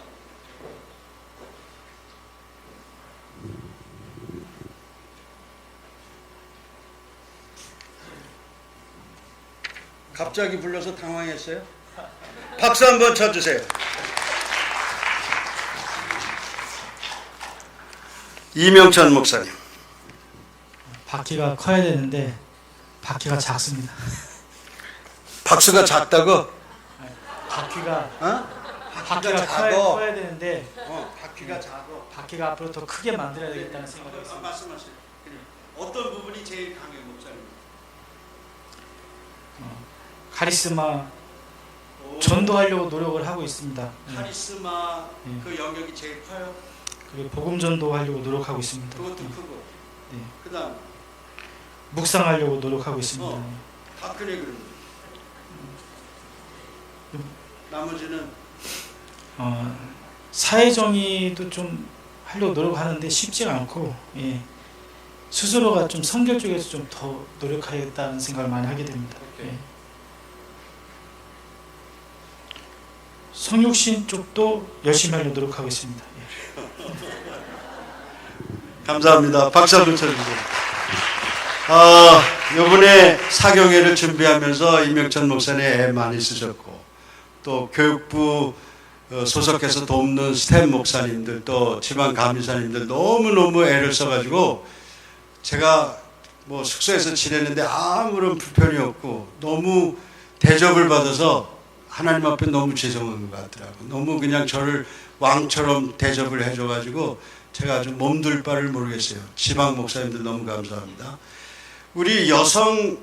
갑자기 불러서 당황했어요? 박수 한번 쳐주세요. 이명찬 목사님. 바퀴가 커야 되는데 바퀴가 작습니다. 박수가 작다고? 바퀴가 바퀴가 커야 되는데 바퀴가 작아. 바퀴가 앞으로 더 크게 만들어야 되겠다는 생각이 있습니다. 말씀하세요. 어떤 부분이 제일 강해 목사님? 카리스마 전도하려고 노력을 하고 있습니다. 카리스마 그 영역이 제일 커요. 그리고 복음 전도하려고 노력하고 있습니다. 그것도 크고. 네. 그다음 묵상하려고 노력하고 있습니다. 다 크네 그러면. 나머지는 사회정의도 좀 하려고 노력하는데 쉽지가 않고 스스로가 좀 선교 쪽에서 좀 더 노력하겠다는 생각을 많이 하게 됩니다. 성육신 쪽도 열심히 하려고 노력하고 있습니다. 감사합니다. 박수 한번 쳐주세요. 이번에 사경회를 준비하면서 이명찬 목사님 애 많이 쓰셨고 또 교육부 소속해서 돕는 스텝 목사님들 또 지방 감리사님들 너무너무 애를 써가지고 제가 뭐 숙소에서 지냈는데 아무런 불편이 없고 너무 대접을 받아서 하나님 앞에 너무 죄송한 것 같더라고요. 너무 그냥 저를 왕처럼 대접을 해줘가지고 제가 아주 몸둘 바를 모르겠어요. 지방 목사님들 너무 감사합니다. 우리 여성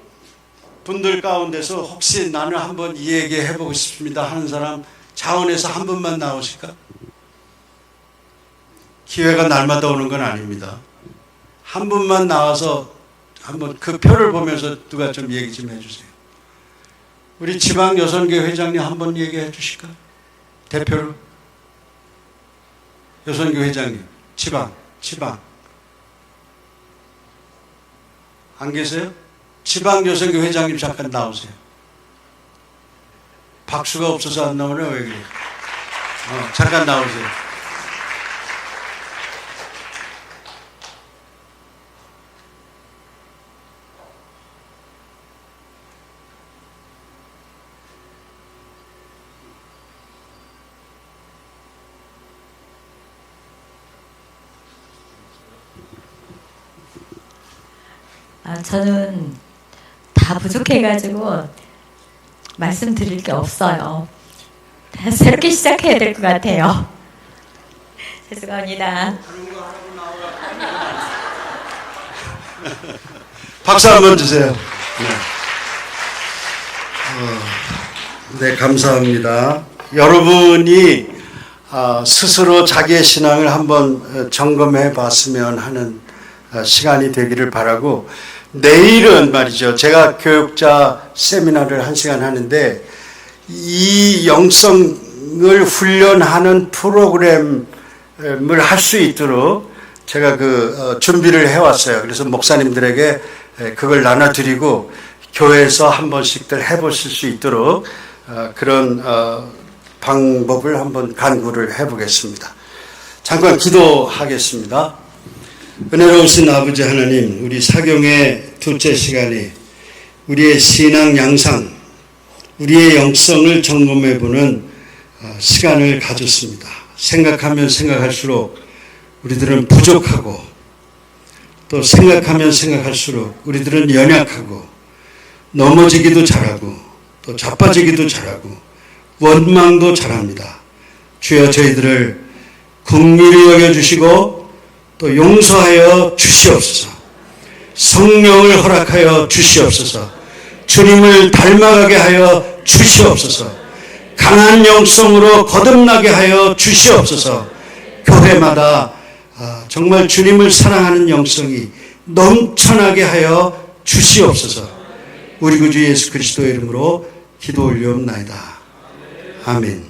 분들 가운데서 혹시 나는 한번 이 얘기 해보고 싶습니다 하는 사람 자원에서 한 분만 나오실까? 기회가 날마다 오는 건 아닙니다. 한 분만 나와서 한번 그 표를 보면서 누가 좀 얘기 좀 해주세요. 우리 지방 여성교 회장님 한번 얘기해 주실까? 대표로. 여성교 회장님. 지방. 안 계세요? 지방 여성교 회장님 잠깐 나오세요. 박수가 없어서 안 나오네. 왜 그래? 잠깐 나오세요. 저는 다 부족해가지고 말씀드릴 게 없어요. 새롭게 시작해야 될 것 같아요. 죄송합니다. 박수 한번 주세요. 네, 감사합니다. 여러분이 스스로 자기의 신앙을 한번 점검해 봤으면 하는 시간이 되기를 바라고, 내일은 말이죠. 제가 교육자 세미나를 1시간 하는데 이 영성을 훈련하는 프로그램을 할 수 있도록 제가 준비를 해왔어요. 그래서 목사님들에게 그걸 나눠드리고 교회에서 한 번씩들 해보실 수 있도록 그런 방법을 한번 간구를 해보겠습니다. 잠깐 기도하겠습니다. 은혜로우신 아버지 하나님, 우리 사경의 둘째 시간에 우리의 신앙 양상, 우리의 영성을 점검해보는 시간을 가졌습니다. 생각하면 생각할수록 우리들은 부족하고, 또 생각하면 생각할수록 우리들은 연약하고, 넘어지기도 잘하고, 또 자빠지기도 잘하고, 원망도 잘합니다. 주여, 저희들을 긍휼히 여겨주시고 또 용서하여 주시옵소서. 성령을 허락하여 주시옵소서. 주님을 닮아가게 하여 주시옵소서. 강한 영성으로 거듭나게 하여 주시옵소서. 교회마다 정말 주님을 사랑하는 영성이 넘쳐나게 하여 주시옵소서. 우리 구주 예수 그리스도의 이름으로 기도 올리옵나이다. 아멘.